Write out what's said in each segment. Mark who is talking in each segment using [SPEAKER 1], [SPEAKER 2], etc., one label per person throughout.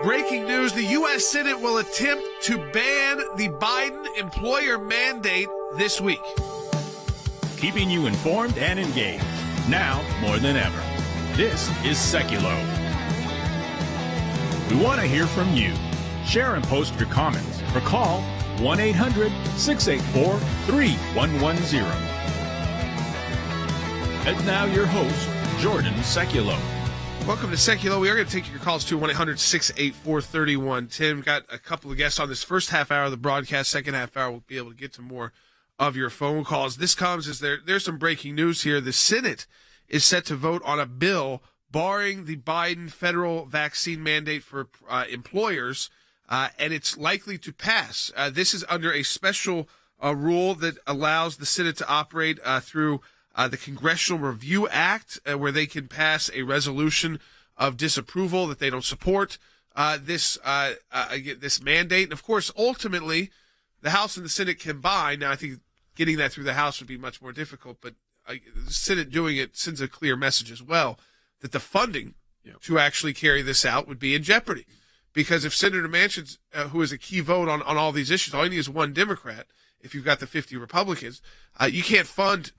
[SPEAKER 1] Breaking news, the U.S. Senate will attempt to ban the Biden employer mandate this week.
[SPEAKER 2] Keeping you informed and engaged, now more than ever. This is Sekulow. We want to hear from you. Share and post your comments or call 1-800-684-3110. And now your host, Jordan Sekulow.
[SPEAKER 1] Welcome to Sekulow. We are going to take your calls to 1-800-684-3110. Got a couple of guests on this first half hour of the broadcast. Second half hour, we'll be able to get to more of your phone calls. This comes as there's some breaking news here. The Senate is set to vote on a bill barring the Biden federal vaccine mandate for employers, and it's likely to pass. This is under a special rule that allows the Senate to operate through the Congressional Review Act, where they can pass a resolution of disapproval that they don't support this mandate. And, of course, ultimately, the House and the Senate combine. Now, I think getting that through the House would be much more difficult, but the Senate doing it sends a clear message as well that the funding to actually carry this out would be in jeopardy. Because if Senator Manchin, who is a key vote on all these issues, all you need is one Democrat, if you've got the 50 Republicans, you can't fund.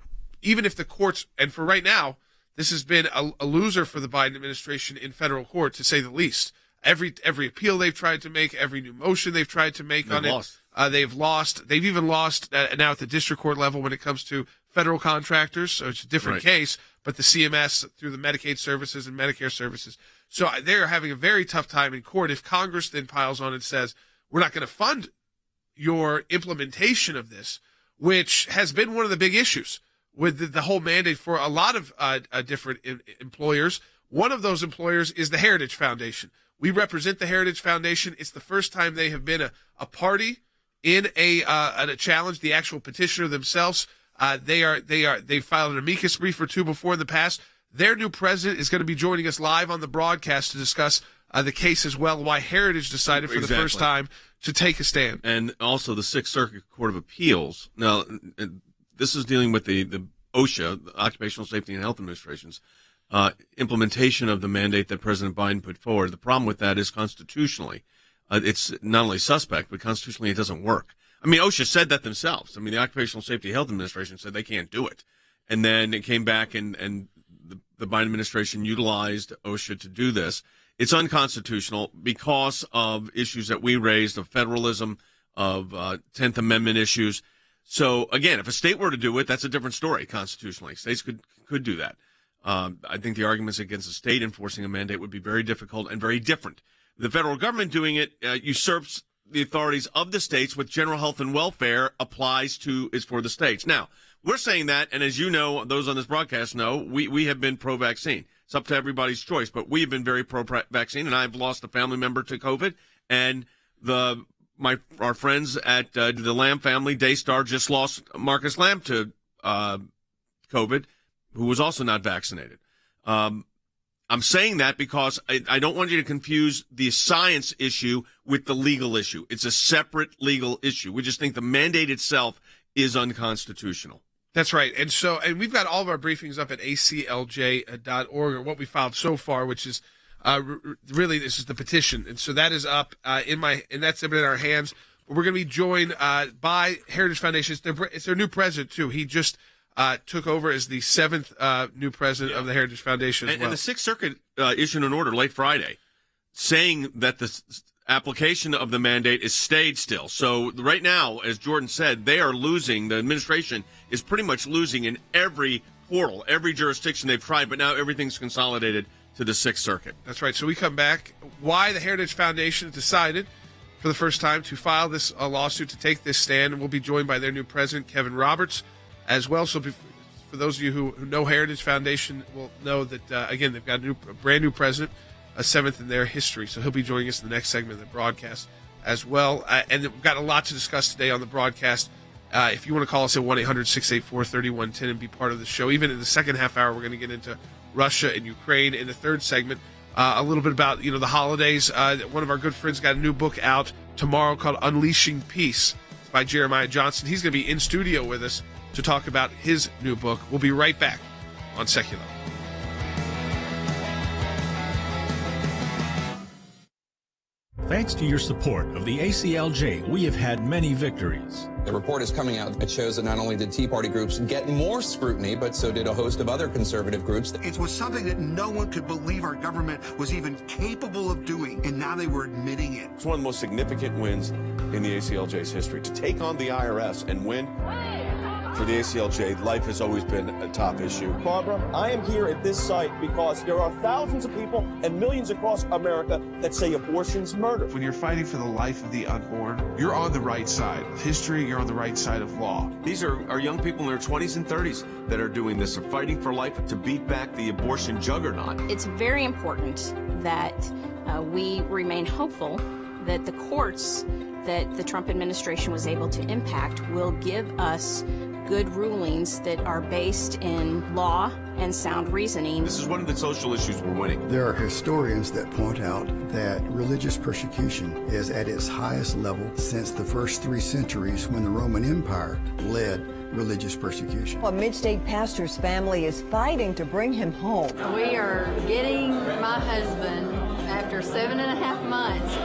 [SPEAKER 1] Even if the courts, and for right now, this has been a loser for the Biden administration in federal court, to say the least. Every appeal they've tried to make, every new motion they've tried to make on it, they've lost. They've even lost now at the district court level when it comes to federal contractors, so it's a different case, but the CMS through the Medicaid services and Medicare services. So they're having a very tough time in court. If Congress then piles on and says, we're not going to fund your implementation of this, which has been one of the big issues with the whole mandate for a lot of different employers. One of those employers is the Heritage Foundation. We represent the Heritage Foundation. It's the first time they have been a party in a challenge. The actual petitioner themselves, they filed an amicus brief or two before in the past. Their new president is going to be joining us live on the broadcast to discuss the case as well, why Heritage decided for the first time to take a stand.
[SPEAKER 3] And also the Sixth Circuit Court of Appeals. Now, this is dealing with the OSHA, the Occupational Safety and Health Administration's implementation of the mandate that President Biden put forward. The problem with that is constitutionally, it's not only suspect, but constitutionally it doesn't work. I mean, OSHA said that themselves. I mean, the Occupational Safety and Health Administration said they can't do it. And then it came back and the Biden administration utilized OSHA to do this. It's unconstitutional because of issues that we raised of federalism, of 10th Amendment issues. So, again, if a state were to do it, that's a different story constitutionally. States could do that. I think the arguments against a state enforcing a mandate would be very difficult and very different. The federal government doing it usurps the authorities of the states, with general health and welfare is for the states. Now, we're saying that, and as you know, those on this broadcast know, we have been pro-vaccine. It's up to everybody's choice, but we have been very pro-vaccine, and I've lost a family member to COVID, and our friends at the Lamb family, Daystar, just lost Marcus Lamb to COVID, who was also not vaccinated. I'm saying that because I don't want you to confuse the science issue with the legal issue. It's a separate legal issue. We just think the mandate itself is unconstitutional.
[SPEAKER 1] That's right. And we've got all of our briefings up at aclj.org, or what we filed so far, which is really, this is the petition. And so that is up and that's in our hands. But we're going to be joined by Heritage Foundation. It's their new president, too. He just took over as the seventh new president of the Heritage Foundation as well.
[SPEAKER 3] And the Sixth Circuit issued an order late Friday saying that the application of the mandate is stayed still. So right now, as Jordan said, they are losing. The administration is pretty much losing in every portal, every jurisdiction they've tried, but now everything's consolidated to the Sixth Circuit.
[SPEAKER 1] That's right. So we come back. Why the Heritage Foundation decided for the first time to file this lawsuit, to take this stand, and we'll be joined by their new president, Kevin Roberts, as well. So for those of you who know Heritage Foundation will know that, again, they've got a brand new president, a seventh in their history. So he'll be joining us in the next segment of the broadcast as well. And we've got a lot to discuss today on the broadcast. If you want to call us at 1-800-684-3110 and be part of the show. Even in the second half hour, we're going to get into Russia and Ukraine. In the third segment, a little bit about the holidays. One of our good friends got a new book out tomorrow called Unleashing Peace by Jeremiah Johnson. He's going to be in studio with us to talk about his new book. We'll be right back on Sekulow.
[SPEAKER 2] Thanks to your support of the ACLJ, we have had many victories.
[SPEAKER 4] The report is coming out. It shows that not only did Tea Party groups get more scrutiny, but so did a host of other conservative groups.
[SPEAKER 5] It was something that no one could believe our government was even capable of doing, and now they were admitting it.
[SPEAKER 6] It's one of the most significant wins in the ACLJ's history. To take on the IRS and win, for the ACLJ, life has always been a top issue.
[SPEAKER 7] Barbara, I am here at this site because there are thousands of people and millions across America that say abortion's murder.
[SPEAKER 8] When you're fighting for the life of the unborn, you're on the right side of history, you're on the right side of law.
[SPEAKER 6] These are young people in their 20s and 30s that are doing this, are fighting for life to beat back the abortion juggernaut.
[SPEAKER 9] It's very important that we remain hopeful that the courts that the Trump administration was able to impact will give us good rulings that are based in law and sound reasoning.
[SPEAKER 6] This is one of the social issues we're winning.
[SPEAKER 10] There are historians that point out that religious persecution is at its highest level since the first 3 centuries when the Roman Empire led religious persecution.
[SPEAKER 11] A mid-state pastor's family is fighting to bring him home.
[SPEAKER 12] We are getting my husband after 7.5 months.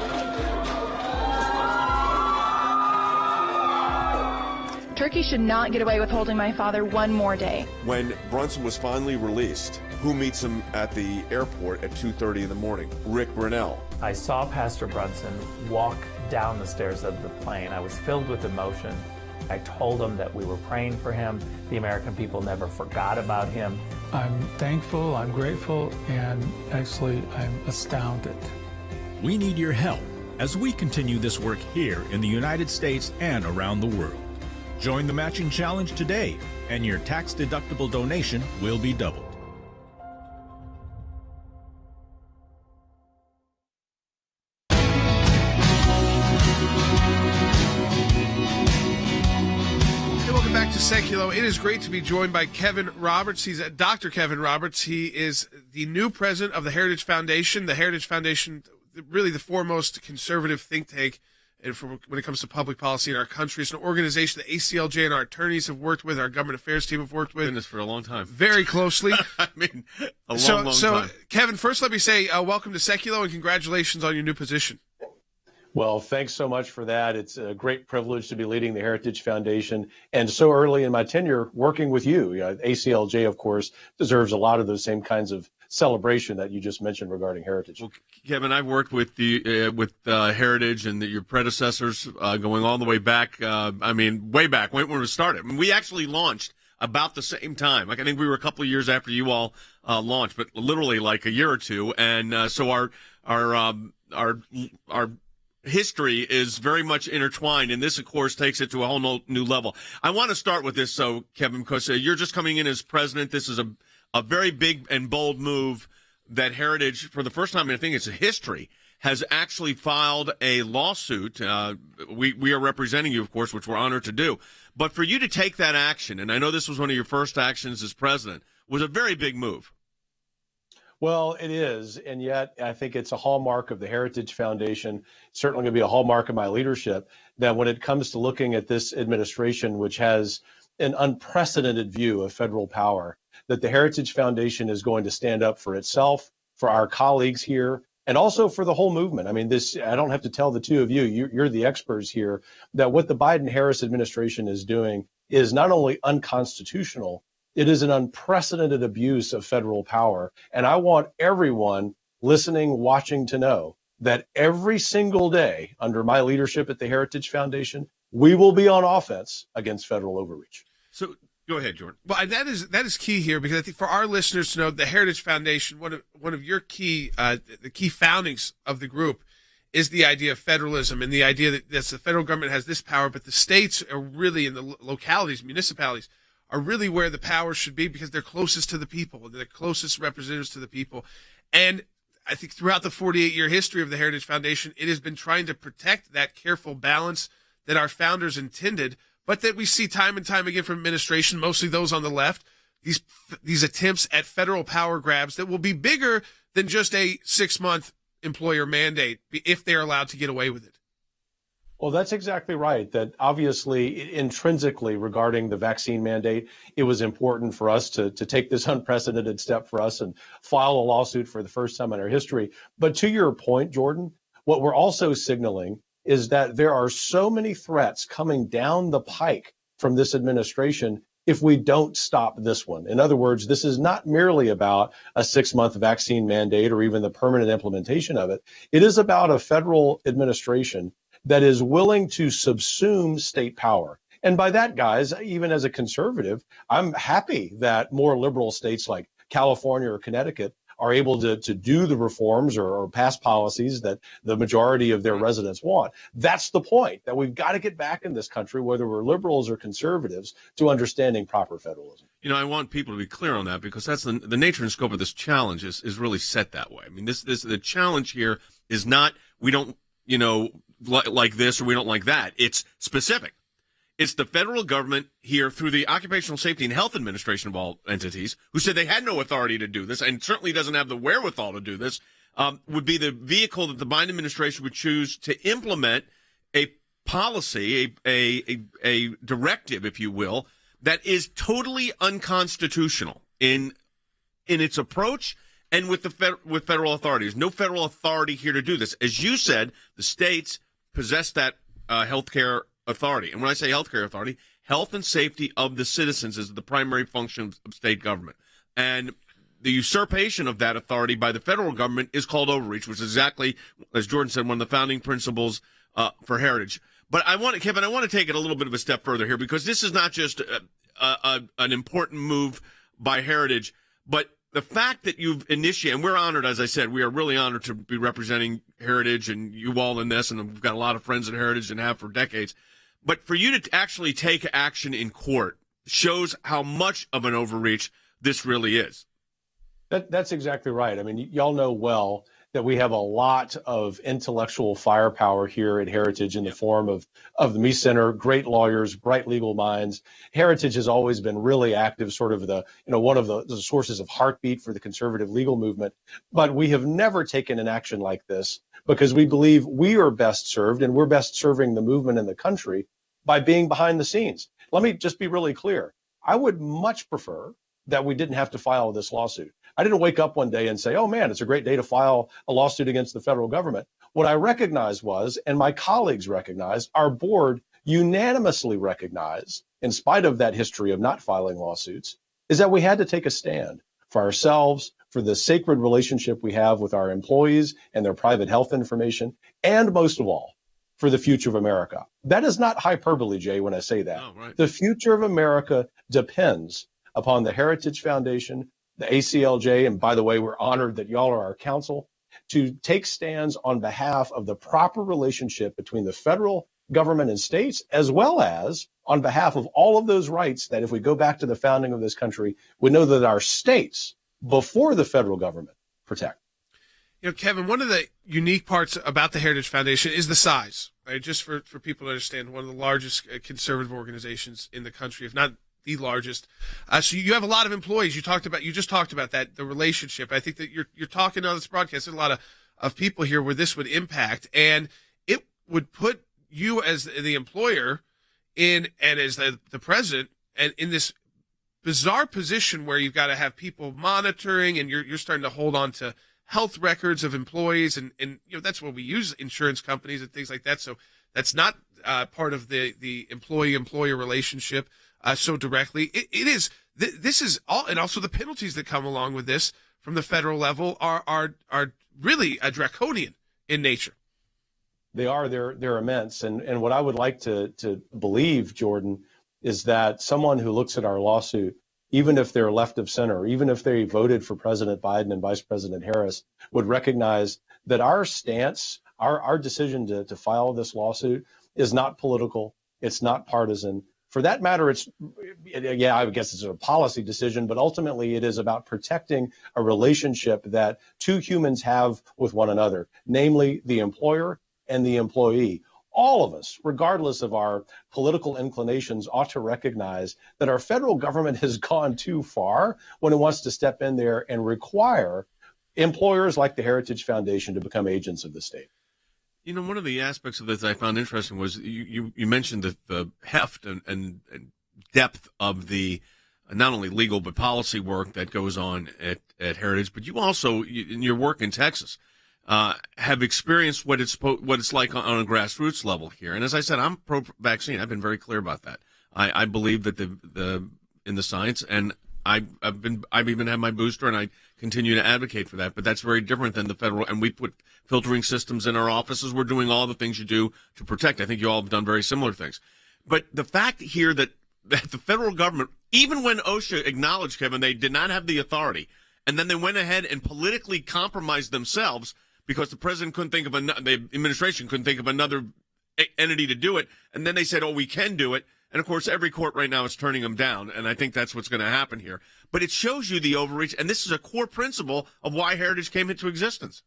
[SPEAKER 13] Turkey should not get away with holding my father one more day.
[SPEAKER 6] When Brunson was finally released, who meets him at the airport at 2:30 in the morning? Rick Brunell.
[SPEAKER 14] I saw Pastor Brunson walk down the stairs of the plane. I was filled with emotion. I told him that we were praying for him. The American people never forgot about him.
[SPEAKER 15] I'm thankful, I'm grateful, and actually I'm astounded.
[SPEAKER 2] We need your help as we continue this work here in the United States and around the world. Join the matching challenge today, and your tax-deductible donation will be doubled.
[SPEAKER 1] Welcome back to Sekulow. It is great to be joined by Kevin Roberts. He's Dr. Kevin Roberts. He is the new president of the Heritage Foundation. The Heritage Foundation, really the foremost conservative think tank and when it comes to public policy in our country. It's an organization that ACLJ and our attorneys have worked with, our government affairs team have worked with.
[SPEAKER 3] Been this for a long time.
[SPEAKER 1] Very closely.
[SPEAKER 3] I mean, a long time.
[SPEAKER 1] So, Kevin, first let me say welcome to Sekulow and congratulations on your new position.
[SPEAKER 7] Well, thanks so much for that. It's a great privilege to be leading the Heritage Foundation, and so early in my tenure working with you. ACLJ, of course, deserves a lot of those same kinds of celebration that you just mentioned regarding heritage.
[SPEAKER 3] Well, Kevin, I've worked with Heritage and your predecessors going all the way back. Way back when we started. I mean, we actually launched about the same time. Like, I think we were a couple of years after you all launched, but literally like a year or two. And so our history is very much intertwined, and this, of course, takes it to a whole new level. I want to start with this, Kevin, because you're just coming in as president. This is a very big and bold move that Heritage, for the first time, I think it's a history, has actually filed a lawsuit. We are representing you, of course, which we're honored to do. But for you to take that action, and I know this was one of your first actions as president, was a very big move.
[SPEAKER 7] Well, it is, and yet I think it's a hallmark of the Heritage Foundation, certainly going to be a hallmark of my leadership, that when it comes to looking at this administration, which has an unprecedented view of federal power, that the Heritage Foundation is going to stand up for itself, for our colleagues here, and also for the whole movement. I mean, I don't have to tell the two of you, you're the experts here, that what the Biden-Harris administration is doing is not only unconstitutional, it is an unprecedented abuse of federal power. And I want everyone listening, watching to know that every single day under my leadership at the Heritage Foundation, we will be on offense against federal overreach.
[SPEAKER 3] So go ahead, Jordan.
[SPEAKER 1] Well, and that is key here, because I think for our listeners to know, the Heritage Foundation, one of your key the key foundings of the group is the idea of federalism and the idea that the federal government has this power, but the states are really, in the localities, municipalities, are really where the power should be, because they're closest to the people. They're the closest representatives to the people. And I think throughout the 48-year history of the Heritage Foundation, it has been trying to protect that careful balance that our founders intended, but that we see time and time again from administration, mostly those on the left, these attempts at federal power grabs that will be bigger than just a 6-month employer mandate if they're allowed to get away with it.
[SPEAKER 7] Well, that's exactly right. That obviously, intrinsically, regarding the vaccine mandate, it was important for us to take this unprecedented step for us and file a lawsuit for the first time in our history. But to your point, Jordan, What we're also signaling is that there are so many threats coming down the pike from this administration if we don't stop this one. In other words, this is not merely about a 6-month vaccine mandate or even the permanent implementation of it. It is about a federal administration that is willing to subsume state power. And by that, guys, even as a conservative, I'm happy that more liberal states like California or Connecticut are able to do the reforms or pass policies that the majority of their residents want. That's the point, that we've got to get back in this country, whether we're liberals or conservatives, to understanding proper federalism.
[SPEAKER 3] You know, I want people to be clear on that, because that's the nature and scope of this challenge is really set that way. I mean, the challenge here is not, we don't, like this or we don't like that. It's specific. It's the federal government here through the Occupational Safety and Health Administration of all entities, who said they had no authority to do this and certainly doesn't have the wherewithal to do this, would be the vehicle that the Biden administration would choose to implement a policy, a directive, if you will, that is totally unconstitutional in its approach and with with federal authorities. No federal authority here to do this. As you said, the states possess that healthcare authority. And when I say healthcare authority, health and safety of the citizens is the primary function of state government. And the usurpation of that authority by the federal government is called overreach, which is exactly, as Jordan said, one of the founding principles for Heritage. But Kevin, I want to take it a little bit of a step further here, because this is not just an important move by Heritage, but the fact that you've initiated, and we're honored, as I said, we are really honored to be representing Heritage and you all in this, and we've got a lot of friends at Heritage and have for decades. But for you to actually take action in court shows how much of an overreach this really is.
[SPEAKER 7] That's exactly right. I mean, y'all know well that we have a lot of intellectual firepower here at Heritage in the form of the Me Center, great lawyers, bright legal minds. Heritage has always been really active, sort of one of the sources of heartbeat for the conservative legal movement. But we have never taken an action like this because we believe we are best served, and we're best serving the movement in the country by being behind the scenes. Let me just be really clear. I would much prefer that we didn't have to file this lawsuit. I didn't wake up one day and say, oh man, it's a great day to file a lawsuit against the federal government. What I recognized was, and my colleagues recognized, our board unanimously recognized, in spite of that history of not filing lawsuits, is that we had to take a stand for ourselves, for the sacred relationship we have with our employees and their private health information, and most of all, for the future of America. That is not hyperbole, Jay, when I say that.
[SPEAKER 3] Oh, right.
[SPEAKER 7] The future of America depends upon the Heritage Foundation, the ACLJ, and by the way, we're honored that y'all are our counsel, to take stands on behalf of the proper relationship between the federal government and states, as well as on behalf of all of those rights that, if we go back to the founding of this country, we know that our states, before the federal government, protect.
[SPEAKER 1] You know, Kevin, one of the unique parts about the Heritage Foundation is the size, right? Just for people to understand, one of the largest conservative organizations in the country, if not the largest. So you have a lot of employees. You just talked about that, the relationship. I think that you're talking on this broadcast, there's a lot of people here where this would impact, and it would put you as the employer and as the president and in this bizarre position where you've got to have people monitoring, and you're starting to hold on to health records of employees, and that's what we use insurance companies and things like that. So that's not part of the employee-employer relationship so directly. It is. This is all, and also the penalties that come along with this from the federal level are really draconian in nature.
[SPEAKER 7] They are. They're immense. And what I would like to believe, Jordan, is that someone who looks at our lawsuit, even if they're left of center, even if they voted for President Biden and Vice President Harris, would recognize that our stance, our decision to file this lawsuit is not political. It's not partisan. For that matter, I guess it's a policy decision, but ultimately it is about protecting a relationship that two humans have with one another, namely the employer and the employee. All of us, regardless of our political inclinations, ought to recognize that our federal government has gone too far when it wants to step in there and require employers like the Heritage Foundation to become agents of the state.
[SPEAKER 3] You know, one of the aspects of this I found interesting was you mentioned the heft and depth of the not only legal but policy work that goes on at Heritage, but you also, in your work in Texas, have experienced what it's like on a grassroots level here. And as I said, I'm pro-vaccine. I've been very clear about that. I believe that in the science, and I've even had my booster, and I continue to advocate for that. But that's very different than the federal. And we put filtering systems in our offices. We're doing all the things you do to protect. I think you all have done very similar things. But the fact here that the federal government, even when OSHA acknowledged, Kevin, they did not have the authority, and then they went ahead and politically compromised themselves because the president couldn't think of the administration couldn't think of another entity to do it, and then they said, "Oh, we can do it." And of course, every court right now is turning them down, and I think that's what's going to happen here. But it shows you the overreach, and this is a core principle of why Heritage came into existence.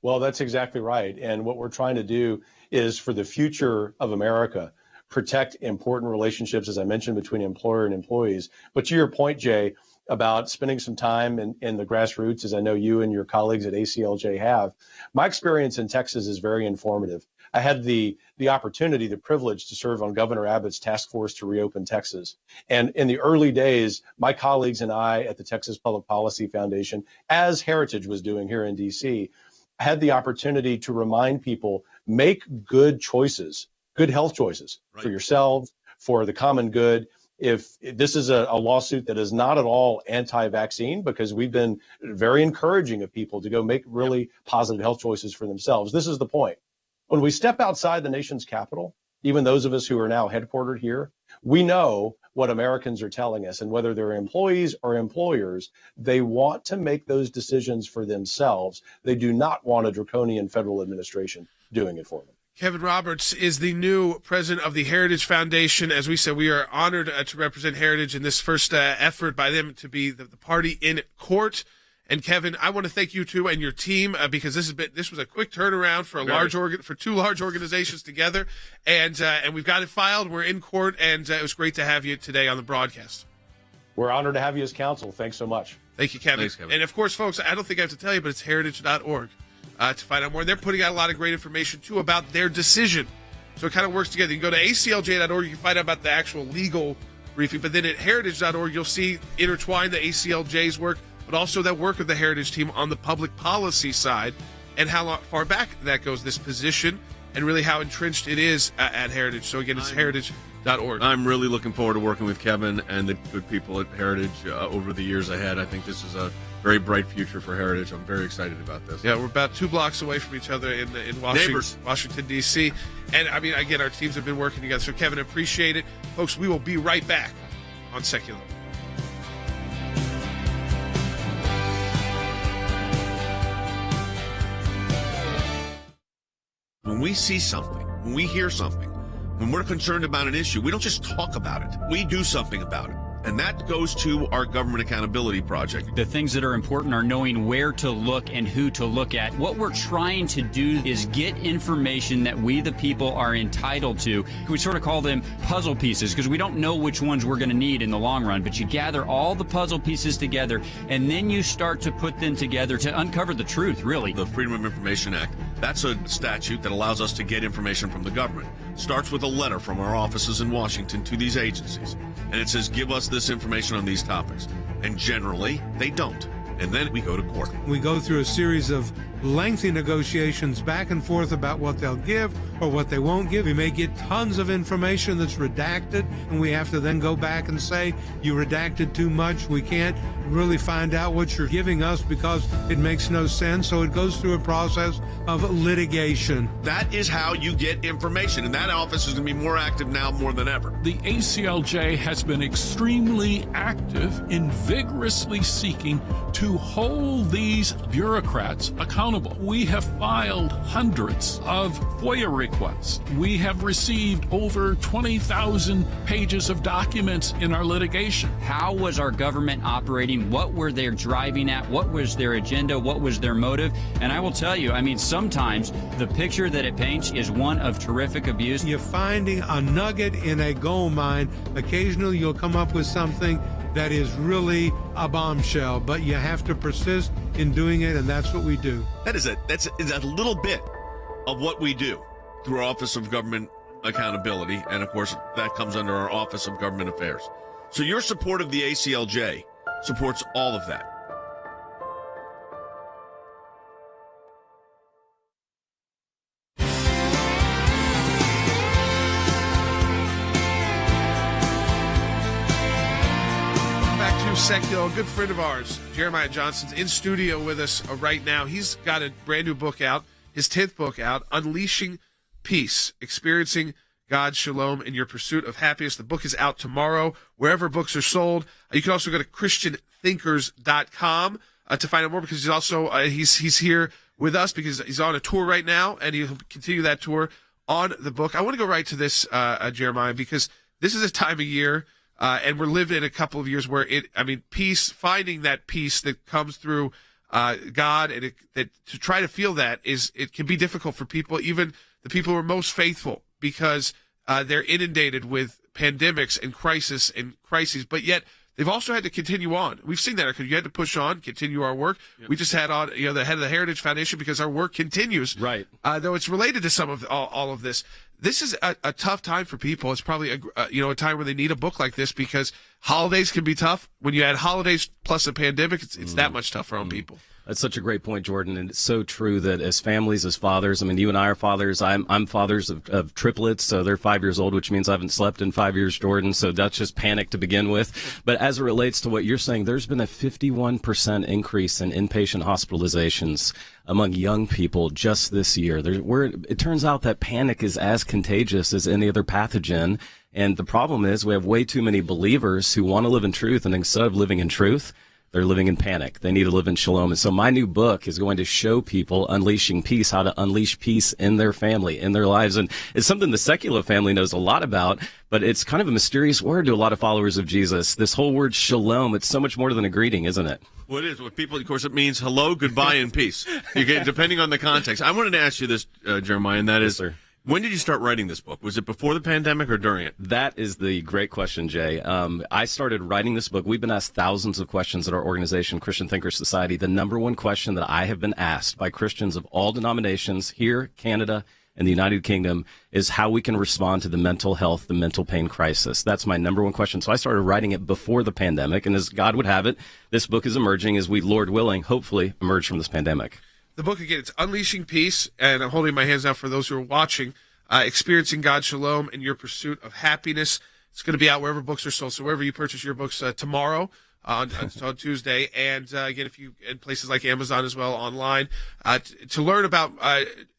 [SPEAKER 7] Well, that's exactly right. And what we're trying to do is, for the future of America, protect important relationships, as I mentioned, between employer and employees. But to your point, Jay, about spending some time in the grassroots, as I know you and your colleagues at ACLJ have, my experience in Texas is very informative. I had the opportunity, the privilege to serve on Governor Abbott's task force to reopen Texas. And in the early days, my colleagues and I at the Texas Public Policy Foundation, as Heritage was doing here in DC, had the opportunity to remind people, make good choices, good health choices for yourselves, for the common good. If this is a lawsuit that is not at all anti-vaccine, because we've been very encouraging of people to go make really positive health choices for themselves. This is the point. When we step outside the nation's capital, even those of us who are now headquartered here, we know what Americans are telling us, and whether they're employees or employers, they want to make those decisions for themselves. They do not want a draconian federal administration doing it for them.
[SPEAKER 1] Kevin Roberts is the new president of the Heritage Foundation. As we said, we are honored to represent Heritage in this first effort by them to be the party in court. And Kevin, I want to thank you too and your team because this was a quick turnaround for for two large organizations together, and we've got it filed. We're in court, and it was great to have you today on the broadcast.
[SPEAKER 7] We're honored to have you as counsel. Thanks so much.
[SPEAKER 1] Thank you, Kevin.
[SPEAKER 3] Thanks, Kevin.
[SPEAKER 1] And of course, folks, I don't think I have to tell you, but it's heritage.org to find out more. They're putting out a lot of great information too about their decision, so it kind of works together. You can go to aclj.org, you can find out about the actual legal briefing, but then at heritage.org, you'll see intertwined the ACLJ's work, but also that work of the Heritage team on the public policy side and how far back that goes, this position, and really how entrenched it is at Heritage. So again, it's heritage.org.
[SPEAKER 3] I'm really looking forward to working with Kevin and the good people at Heritage over the years ahead. I think this is a very bright future for Heritage. I'm very excited about this.
[SPEAKER 1] Yeah, we're about 2 blocks away from each other in Washington, D.C. And, I mean, again, our teams have been working together. So, Kevin, appreciate it. Folks, we will be right back on Sekulow.
[SPEAKER 3] When we see something, when we hear something, when we're concerned about an issue, we don't just talk about it. We do something about it. And that goes to our Government Accountability Project.
[SPEAKER 16] The things that are important are knowing where to look and who to look at. What we're trying to do is get information that we, the people, are entitled to. We sort of call them puzzle pieces because we don't know which ones we're going to need in the long run. But you gather all the puzzle pieces together, and then you start to put them together to uncover the truth, really.
[SPEAKER 3] The Freedom of Information Act, that's a statute that allows us to get information from the government. Starts with a letter from our offices in Washington to these agencies. And it says, give us this information on these topics. And generally, they don't. And then we go to court.
[SPEAKER 17] We go through a series of lengthy negotiations back and forth about what they'll give or what they won't give. We may get tons of information that's redacted, and we have to then go back and say, you redacted too much. We can't really find out what you're giving us because it makes no sense. So it goes through a process of litigation.
[SPEAKER 3] That is how you get information, and that office is going to be more active now more than ever.
[SPEAKER 18] The ACLJ has been extremely active in vigorously seeking to hold these bureaucrats accountable. We have filed hundreds of FOIA requests. We have received over 20,000 pages of documents in our litigation.
[SPEAKER 16] How was our government operating? What were they driving at? What was their agenda? What was their motive? And I will tell you, I mean, sometimes the picture that it paints is one of terrific abuse.
[SPEAKER 17] You're finding a nugget in a gold mine. Occasionally you'll come up with something that is really a bombshell, but you have to persist in doing it, and that's what we do.
[SPEAKER 3] That's a little bit of what we do through our Office of Government Accountability, and of course that comes under our Office of Government Affairs. So your support of the ACLJ supports all of that.
[SPEAKER 1] Sekulow, a good friend of ours, Jeremiah Johnson's in studio with us right now. He's got a brand new book out, his 10th book out, Unleashing Peace, Experiencing God's Shalom in Your Pursuit of Happiness. The book is out tomorrow, wherever books are sold. You can also go to ChristianThinkers.com to find out more, because he's also he's here with us because he's on a tour right now, and he'll continue that tour on the book. I want to go right to this, Jeremiah, because this is a time of year, and we're living in a couple of years where peace, finding that peace that comes through God, and that to try to feel that it can be difficult for people, even the people who are most faithful, because they're inundated with pandemics and crises, but yet they've also had to continue on. We've seen that. You had to push on, continue our work. Yep. We just had on the head of the Heritage Foundation because our work continues.
[SPEAKER 19] Right.
[SPEAKER 1] Though it's related to some of all of this. This is a tough time for people. It's probably a time where they need a book like this, because holidays can be tough. When you add holidays plus a pandemic, it's that much tougher on people.
[SPEAKER 19] That's such a great point, Jordan, and it's so true that as families, as fathers, I mean, you and I are fathers. I'm fathers of triplets, so they're 5 years old, which means I haven't slept in 5 years, Jordan, so that's just panic to begin with. But as it relates to what you're saying, there's been a 51% increase in inpatient hospitalizations among young people just this year. It turns out that panic is as contagious as any other pathogen, and the problem is we have way too many believers who want to live in truth, and instead of living in truth, they're living in panic. They need to live in shalom. And so my new book is going to show people Unleashing Peace, how to unleash peace in their family, in their lives. And it's something the Sekulow family knows a lot about, but it's kind of a mysterious word to a lot of followers of Jesus. This whole word shalom, it's so much more than a greeting, isn't it?
[SPEAKER 3] Well, it is. With people, of course, it means hello, goodbye, and peace. Depending on the context. I wanted to ask you this, Jeremiah, and that is,
[SPEAKER 19] sir.
[SPEAKER 3] When did you start writing this book? Was it before the pandemic or during it?
[SPEAKER 19] That is the great question, Jay. I started writing this book. We've been asked thousands of questions at our organization, Christian Thinkers Society. The number one question that I have been asked by Christians of all denominations here, Canada, and the United Kingdom is how we can respond to the mental health, the mental pain crisis. That's my number one question. So I started writing it before the pandemic, and as God would have it, this book is emerging as we, Lord willing, hopefully emerge from this pandemic.
[SPEAKER 1] The book, again, it's Unleashing Peace, and I'm holding my hands out for those who are watching. Experiencing God's Shalom in Your Pursuit of Happiness. It's going to be out wherever books are sold. So wherever you purchase your books tomorrow on Tuesday, and again, if you in places like Amazon as well online. To learn about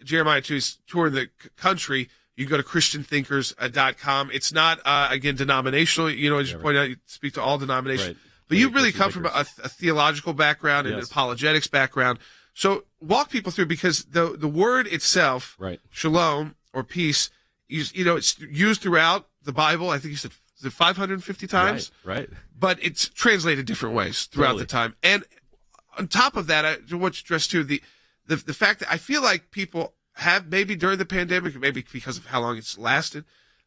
[SPEAKER 1] Jeremiah Two's tour in the country, you can go to ChristianThinkers.com. It's not again denominational. As you point out, you speak to all denominations, right. But you really come from a theological background and an apologetics background. So walk people through, because the word itself,
[SPEAKER 19] right.
[SPEAKER 1] Shalom or peace, it's used throughout the Bible. I think you said 550 times,
[SPEAKER 19] right?
[SPEAKER 1] But it's translated different ways throughout the time. And on top of that, I want to stress too the fact that I feel like people have, maybe during the pandemic, maybe because of how long it's lasted,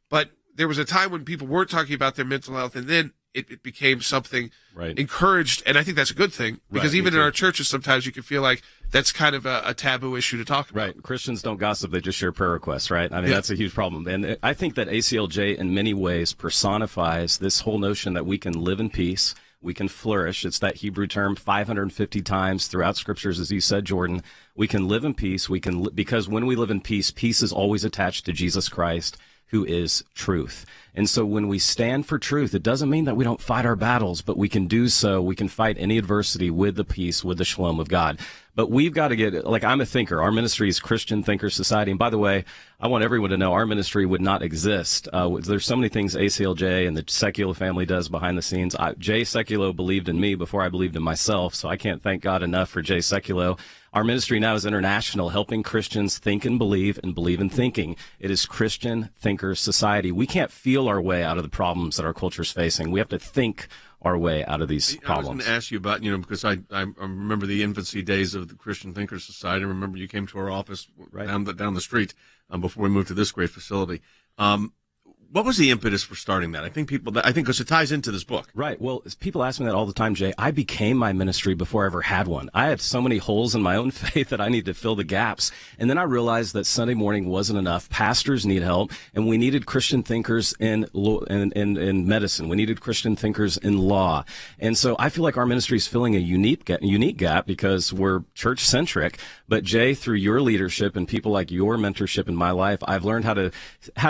[SPEAKER 1] but there was a time when people weren't talking about their mental health, and then it became something encouraged, and I think that's a good thing, because even in our churches, sometimes you can feel like that's kind of a taboo issue to talk about.
[SPEAKER 19] Right. Christians don't gossip, they just share prayer requests, right? I mean, that's a huge problem. And I think that ACLJ in many ways personifies this whole notion that we can live in peace, we can flourish. It's that Hebrew term 550 times throughout scriptures, as you said, Jordan. We can live in peace, because when we live in peace, peace is always attached to Jesus Christ, who is truth. And so when we stand for truth, it doesn't mean that we don't fight our battles, but we can do so. We can fight any adversity with the peace, with the shalom of God. But we've got to get, I'm a thinker. Our ministry is Christian Thinkers Society. And by the way, I want everyone to know our ministry would not exist. There's so many things ACLJ and the Sekulow family does behind the scenes. Jay Sekulow believed in me before I believed in myself, so I can't thank God enough for Jay Sekulow. Our ministry now is international, helping Christians think and believe in thinking. It is Christian Thinkers Society. We can't feel our way out of the problems that our culture is facing. We have to think our way out of these problems.
[SPEAKER 3] I was going to ask you about, because I remember the infancy days of the Christian Thinkers Society. I remember you came to our office down the street before we moved to this great facility. What was the impetus for starting that? I think because it ties into this book.
[SPEAKER 19] Right. Well, people ask me that all the time, Jay. I became my ministry before I ever had one. I had so many holes in my own faith that I need to fill the gaps. And then I realized that Sunday morning wasn't enough. Pastors need help, and we needed Christian thinkers in medicine. We needed Christian thinkers in law. And so I feel like our ministry is filling a unique gap because we're church-centric. But Jay, through your leadership and people like your mentorship in my life, I've learned how to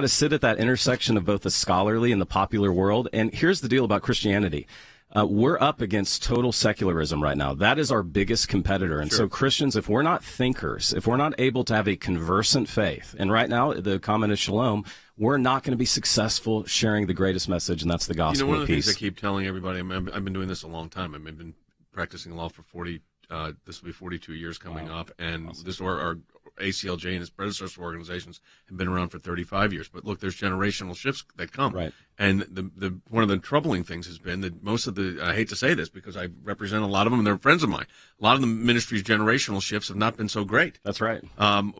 [SPEAKER 19] sit at that intersection of both the scholarly and the popular world. And here's the deal about Christianity. We're up against total secularism right now. That is our biggest competitor. And so Christians, if we're not thinkers, if we're not able to have a conversant faith, and right now the comment is shalom, we're not going to be successful sharing the greatest message, and that's the gospel
[SPEAKER 3] one of
[SPEAKER 19] of
[SPEAKER 3] the
[SPEAKER 19] peace.
[SPEAKER 3] things I keep telling everybody, I've been doing this a long time. I've been practicing law for this will be 42 years coming up, and our ACLJ and its predecessor organizations have been around for 35 years. But look, there's generational shifts that come. Right. And the one of the troubling things has been that most of I hate to say this because I represent a lot of them and they're friends of mine. A lot of the ministry's generational shifts have not been so great.
[SPEAKER 19] That's right.
[SPEAKER 3] I'm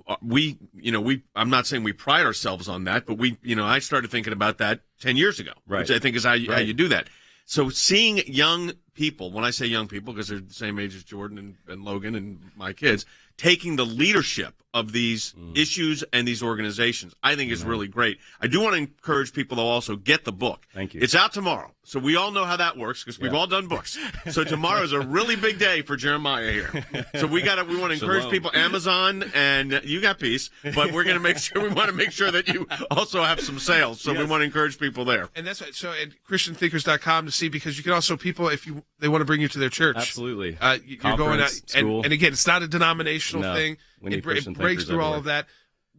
[SPEAKER 3] not saying we pride ourselves on that, but I started thinking about that 10 years ago, which I think is how you do that. So seeing young people, when I say young people, because they're the same age as Jordan and Logan and my kids, taking the leadership of these issues and these organizations, I think is really great. I do want to encourage people to also get the book.
[SPEAKER 19] Thank you.
[SPEAKER 3] It's out tomorrow. So we all know how that works because we've all done books. So tomorrow is a really big day for Jeremiah here. So we want to encourage people, Amazon, and you got peace, but we want to make sure that you also have some sales. So we want to encourage people there.
[SPEAKER 1] And that's so at ChristianThinkers.com to see, because you can also, people, if they want to bring you to their church.
[SPEAKER 19] Absolutely.
[SPEAKER 1] You're going out, and again, it's not a denominational thing. It breaks through all of that.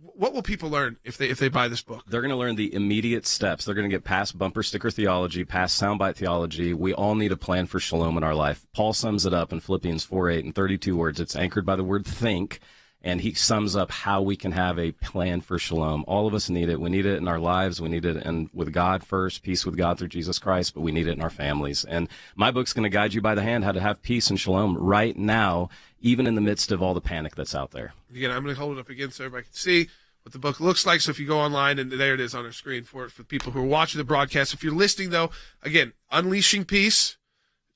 [SPEAKER 1] What will people learn if they buy this book?
[SPEAKER 19] They're going to learn the immediate steps. They're going to get past bumper sticker theology, past soundbite theology. We all need a plan for shalom in our life. Paul sums it up in Philippians 4:8 in 32 words. It's anchored by the word think, and he sums up how we can have a plan for shalom. All of us need it. We need it in our lives. We need it with God first, peace with God through Jesus Christ, but we need it in our families. And my book's going to guide you by the hand how to have peace and shalom right now, even in the midst of all the panic that's out there.
[SPEAKER 1] Again, I'm going to hold it up again so everybody can see what the book looks like. So if you go online, and there it is on our screen for people who are watching the broadcast. If you're listening, though, again, Unleashing Peace,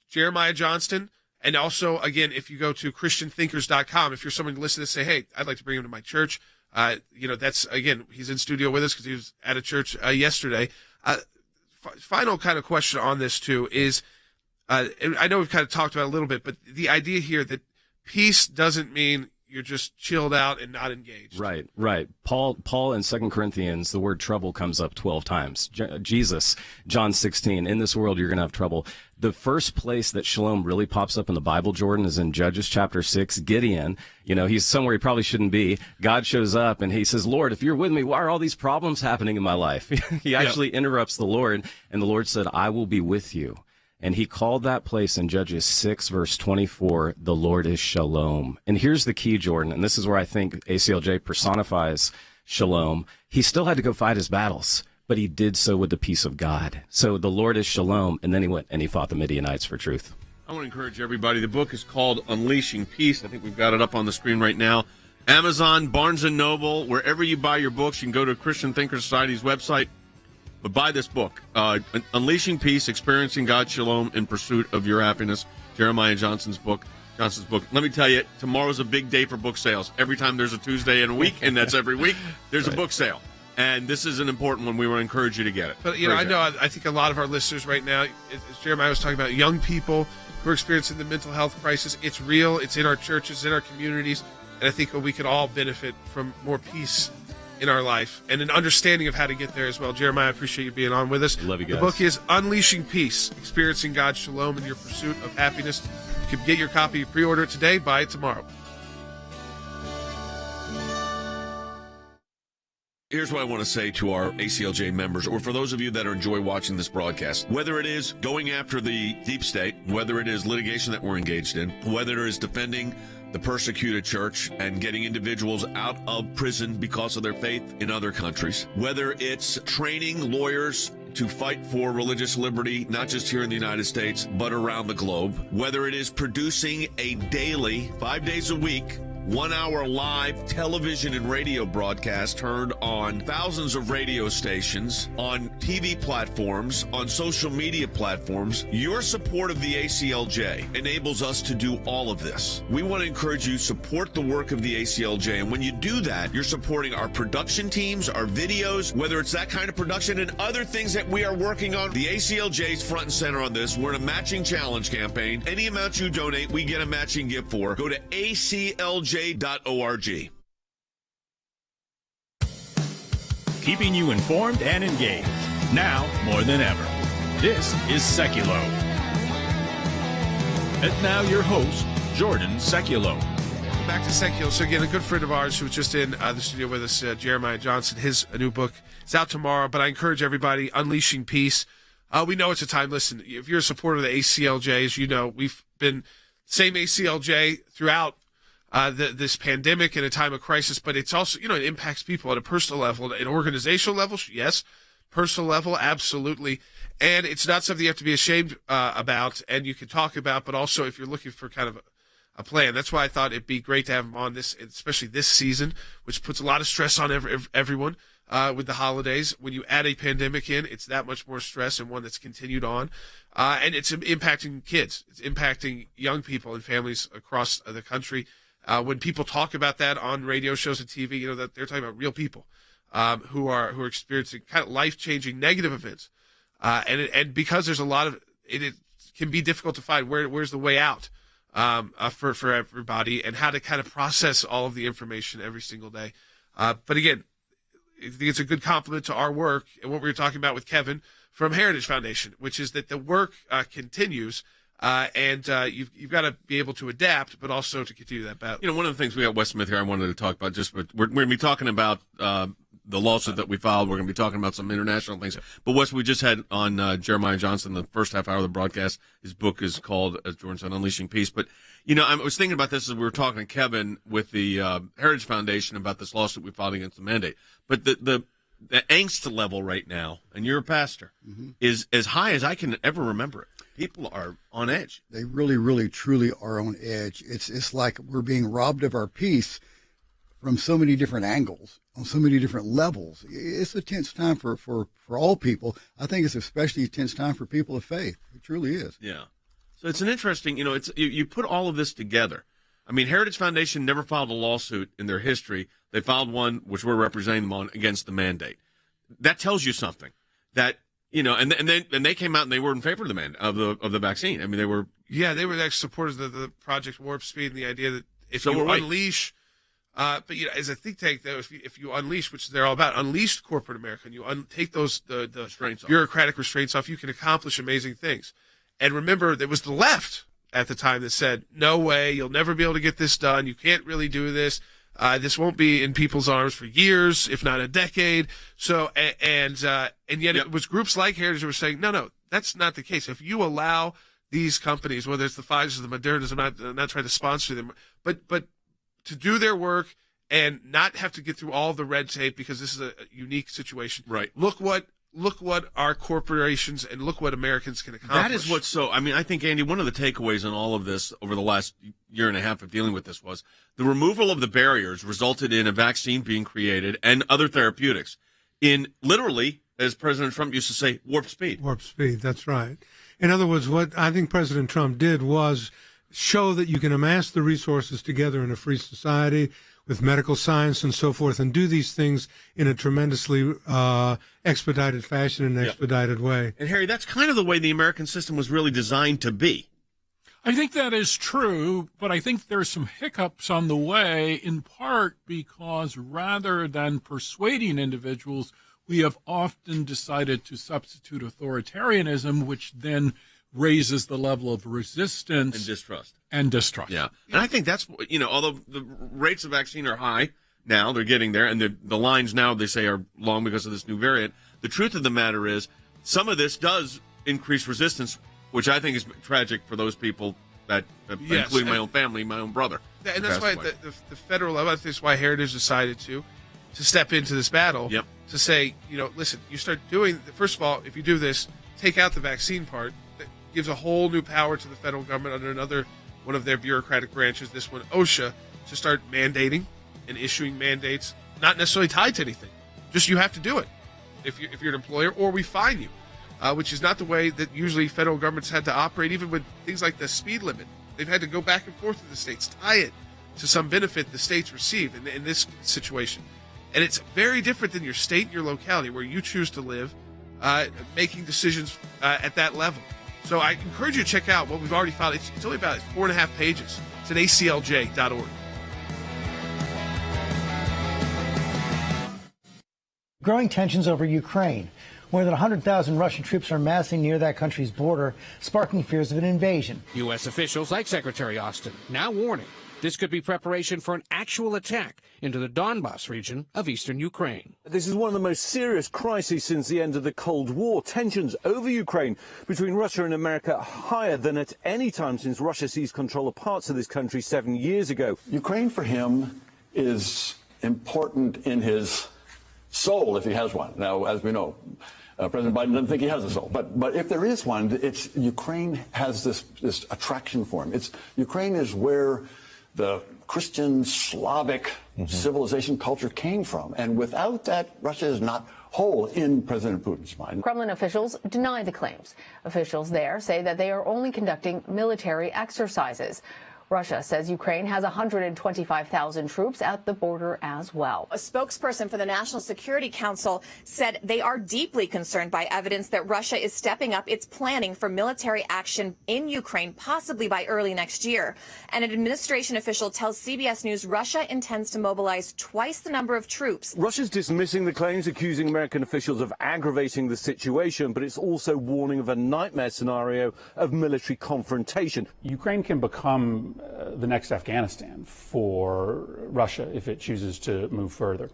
[SPEAKER 1] Jeremiah Johnston. And also, again, if you go to ChristianThinkers.com, if you're someone to listen to this, say, hey, I'd like to bring him to my church. That's, again, he's in studio with us because he was at a church yesterday. Final kind of question on this, too, is I know we've kind of talked about it a little bit, but the idea here that peace doesn't mean you're just chilled out and not engaged.
[SPEAKER 19] Right. Paul in 2 Corinthians, the word trouble comes up 12 times. Jesus, John 16, in this world you're going to have trouble. The first place that shalom really pops up in the Bible, Jordan, is in Judges chapter 6. Gideon, he's somewhere he probably shouldn't be. God shows up and he says, Lord, if you're with me, why are all these problems happening in my life? He actually interrupts the Lord, and the Lord said, I will be with you. And he called that place in Judges 6, verse 24, the Lord is shalom. And here's the key, Jordan, and this is where I think ACLJ personifies shalom. He still had to go fight his battles, but he did so with the peace of God. So the Lord is shalom, and then he went and he fought the Midianites for truth.
[SPEAKER 3] I want to encourage everybody. The book is called Unleashing Peace. I think we've got it up on the screen right now. Amazon, Barnes & Noble, wherever you buy your books, you can go to Christian Thinker Society's website. But buy this book, Unleashing Peace, Experiencing God's Shalom in Pursuit of Your Happiness, Jeremiah Johnston's book. Let me tell you, tomorrow's a big day for book sales. Every time there's a Tuesday in a week, and that's every week, there's a book sale. And this is an important one. We want to encourage you to get it.
[SPEAKER 1] But, I think a lot of our listeners right now, as Jeremiah was talking about, young people who are experiencing the mental health crisis. It's real. It's in our churches, in our communities. And I think we could all benefit from more peace in our life and an understanding of how to get there as well. Jeremiah, I appreciate you being on with us.
[SPEAKER 19] Love you guys.
[SPEAKER 1] The book is Unleashing Peace, Experiencing God's Shalom in Your Pursuit of Happiness. You can get your copy, pre-order it today, buy it tomorrow.
[SPEAKER 6] Here's what I want to say to our ACLJ members, or for those of you that enjoy watching this broadcast. Whether it is going after the deep state, whether it is litigation that we're engaged in, whether it is defending the persecuted church and getting individuals out of prison because of their faith in other countries, whether it's training lawyers to fight for religious liberty, not just here in the United States, but around the globe, whether it is producing a daily, 5 days a week, 1 hour live television and radio broadcast heard on thousands of radio stations, on TV platforms, on social media platforms. Your support of the ACLJ enables us to do all of this. We want to encourage you to support the work of the ACLJ. And when you do that, you're supporting our production teams, our videos, whether it's that kind of production and other things that we are working on. The ACLJ is front and center on this. We're in a matching challenge campaign. Any amount you donate, we get a matching gift for. Go to ACLJ.org.
[SPEAKER 2] Keeping you informed and engaged, now more than ever. This is Sekulow. And now your host, Jordan Sekulow.
[SPEAKER 1] Back to Sekulow. So again, a good friend of ours who was just in the studio with us, Jeremiah Johnson, his new book is out tomorrow, but I encourage everybody, Unleashing Peace. We know it's a time. Listen, if you're a supporter of the ACLJ, as you know, we've been same ACLJ throughout this pandemic in a time of crisis, but it's also, it impacts people at a personal level, an organizational level, yes, personal level, absolutely. And it's not something you have to be ashamed about and you can talk about, but also if you're looking for kind of a plan. That's why I thought it'd be great to have him on this, especially this season, which puts a lot of stress on everyone with the holidays. When you add a pandemic in, it's that much more stress, and one that's continued on. And it's impacting kids. It's impacting young people and families across the country. When people talk about that on radio shows and TV, that they're talking about real people who are experiencing kind of life-changing negative events. And because there's a lot of it can be difficult to find where's the way out. For everybody, and how to kind of process all of the information every single day. But again, I think it's a good compliment to our work and what we were talking about with Kevin from Heritage Foundation, which is that the work continues, and you've got to be able to adapt, but also to continue that battle.
[SPEAKER 3] One of the things we got Wes Smith here I wanted to talk about, we're going to be talking about the lawsuit that we filed. We're going to be talking about some international things. But Wes, we just had on Jeremiah Johnson, the first half hour of the broadcast. His book is called, as Jordan said, Unleashing Peace. But, I was thinking about this as we were talking to Kevin with the Heritage Foundation about this lawsuit we filed against the mandate. But the angst level right now, and you're a pastor, is as high as I can ever remember it. People are on edge.
[SPEAKER 10] They really, really, truly are on edge. It's like we're being robbed of our peace from so many different angles, on so many different levels. It's a tense time for all people. I think it's especially a tense time for people of faith. It truly is.
[SPEAKER 3] Yeah. So it's an interesting, you put all of this together. I mean, Heritage Foundation never filed a lawsuit in their history. They filed one, which we're representing them on, against the mandate. That tells you something. That, and they came out and they were in favor of the vaccine. I mean, they were.
[SPEAKER 1] Yeah, they were actually supporters of the Project Warp Speed and the idea that if you unleash. But as a think tank, though, if you unleash, which they're all about, unleash corporate America, and you take those the bureaucratic restraints off, you can accomplish amazing things. And remember, there was the left at the time that said, "No way, you'll never be able to get this done. You can't really do this. This won't be in people's arms for years, if not a decade." So, and yet it was groups like Heritage that were saying, "No, that's not the case. If you allow these companies, whether it's the Pfizer's, the Moderna's, I'm not trying to sponsor them, but to do their work and not have to get through all the red tape because this is a unique situation.
[SPEAKER 3] Right.
[SPEAKER 1] Look what our corporations and look what Americans can accomplish."
[SPEAKER 3] That is what's I think, Andy, one of the takeaways in all of this over the last year and a half of dealing with this was the removal of the barriers resulted in a vaccine being created and other therapeutics in literally, as President Trump used to say, warp speed.
[SPEAKER 17] Warp speed, that's right. In other words, what I think President Trump did was show that you can amass the resources together in a free society with medical science and so forth and do these things in a tremendously expedited fashion and expedited way.
[SPEAKER 3] And Harry, that's kind of the way the American system was really designed to be.
[SPEAKER 18] I think that is true, but I think there's some hiccups on the way, in part because rather than persuading individuals, we have often decided to substitute authoritarianism, which then raises the level of resistance
[SPEAKER 3] and distrust. Yeah. And I think that's, although the rates of vaccine are high now, they're getting there, and the lines now, they say, are long because of this new variant. The truth of the matter is some of this does increase resistance, which I think is tragic for those people that, including my own family, my own brother.
[SPEAKER 1] And that's why the federal level, that's why Heritage decided to step into this battle to say, listen, you start doing, first of all, if you do this, take out the vaccine part, gives a whole new power to the federal government under another one of their bureaucratic branches, this one, OSHA, to start mandating and issuing mandates, not necessarily tied to anything. Just you have to do it if you're an employer, or we fine you, which is not the way that usually federal governments had to operate, even with things like the speed limit. They've had to go back and forth with the states, tie it to some benefit the states receive in this situation. And it's very different than your state and your locality where you choose to live, making decisions at that level. So I encourage you to check out what we've already filed. It's only about 4.5 pages. It's at aclj.org.
[SPEAKER 20] Growing tensions over Ukraine. More than 100,000 Russian troops are massing near that country's border, sparking fears of an invasion.
[SPEAKER 21] U.S. officials like Secretary Austin now warning this could be preparation for an actual attack into the Donbas region of eastern Ukraine.
[SPEAKER 22] This is one of the most serious crises since the end of the Cold War. Tensions over Ukraine between Russia and America are higher than at any time since Russia seized control of parts of this country 7 years ago.
[SPEAKER 23] Ukraine for him is important in his soul, if he has one. Now, as we know, President Biden doesn't think he has a soul. But if there is one, it's Ukraine has this attraction for him. Ukraine is where the Christian Slavic civilization culture came from. And without that, Russia is not whole in President Putin's mind.
[SPEAKER 24] Kremlin officials deny the claims. Officials there say that they are only conducting military exercises. Russia says Ukraine has 125,000 troops at the border as well.
[SPEAKER 25] A spokesperson for the National Security Council said they are deeply concerned by evidence that Russia is stepping up its planning for military action in Ukraine, possibly by early next year. And an administration official tells CBS News Russia intends to mobilize twice the number of troops.
[SPEAKER 22] Russia's dismissing the claims, accusing American officials of aggravating the situation, but it's also warning of a nightmare scenario of military confrontation.
[SPEAKER 26] Ukraine can become the next Afghanistan for Russia if it chooses to move further.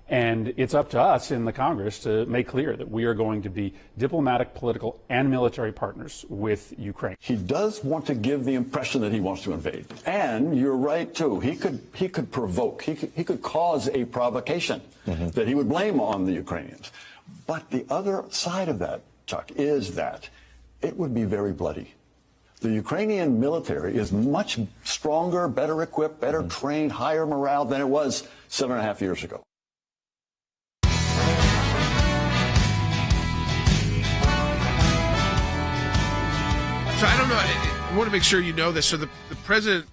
[SPEAKER 26] And it's up to us in the Congress to make clear that we are going to be diplomatic, political, and military partners with Ukraine.
[SPEAKER 23] He does want to give the impression that he wants to invade. And you're right, too. He could provoke. He could cause a provocation that he would blame on the Ukrainians. But the other side of that, Chuck, is that it would be very bloody. The Ukrainian military is much stronger, better equipped, better trained, higher morale than it was 7.5 years ago.
[SPEAKER 1] So I don't know. I want to make sure you know this. So the President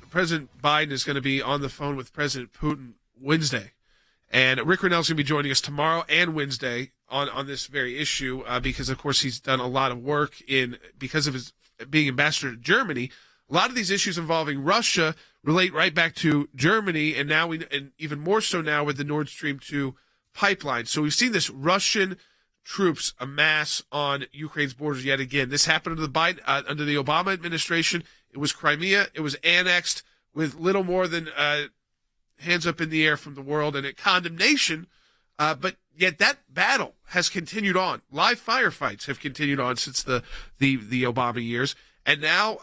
[SPEAKER 1] Biden is going to be on the phone with President Putin Wednesday, and Rick Renell is going to be joining us tomorrow and Wednesday on this very issue because, of course, he's done a lot of work because of his being ambassador to Germany. A lot of these issues involving Russia relate right back to Germany, and now and even more so now with the Nord Stream 2 pipeline. So we've seen this Russian troops amass on Ukraine's borders yet again. This happened under the Obama administration. It was Crimea. It was annexed with little more than hands up in the air from the world and a condemnation. But yet that battle has continued on. Live firefights have continued on since the Obama years. And now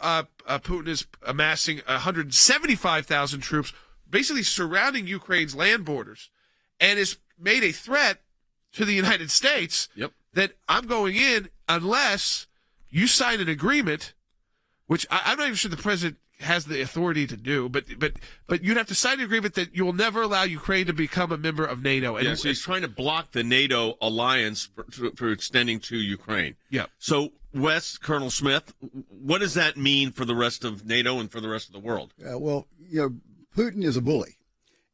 [SPEAKER 1] Putin is amassing 175,000 troops, basically surrounding Ukraine's land borders, and has made a threat to the United States that I'm going in unless you sign an agreement, which I'm not even sure the president has the authority to do, but you'd have to sign an agreement that you will never allow Ukraine to become a member of NATO. And
[SPEAKER 6] so he's trying to block the NATO alliance for extending to Ukraine.
[SPEAKER 1] Yeah.
[SPEAKER 6] So, Wes, Colonel Smith, what does that mean for the rest of NATO and for the rest of the world?
[SPEAKER 10] Well, Putin is a bully,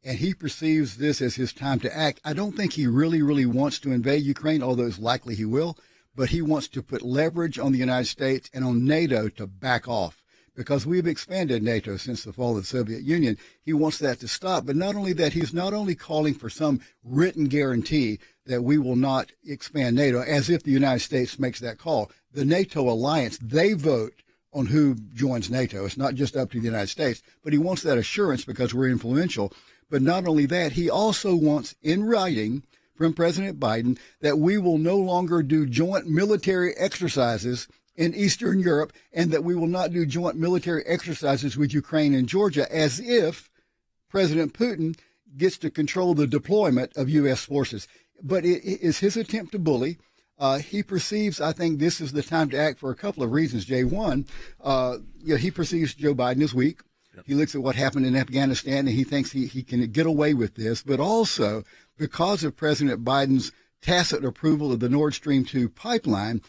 [SPEAKER 10] and he perceives this as his time to act. I don't think he really wants to invade Ukraine, although it's likely he will, but he wants to put leverage on the United States and on NATO to back off. Because we've expanded NATO since the fall of the Soviet Union. He wants that to stop. But not only that, he's not only calling for some written guarantee that we will not expand NATO, as if the United States makes that call. The NATO alliance, they vote on who joins NATO. It's not just up to the United States. But he wants that assurance because we're influential. But not only that, he also wants in writing from President Biden that we will no longer do joint military exercises in Eastern Europe, and that we will not do joint military exercises with Ukraine and Georgia, as if President Putin gets to control the deployment of U.S. forces. But it is his attempt to bully. He perceives, I think, this is the time to act for a couple of reasons, Jay. One, he perceives Joe Biden as weak. Yep. He looks at what happened in Afghanistan, and he thinks he can get away with this. But also, because of President Biden's tacit approval of the Nord Stream 2 pipeline,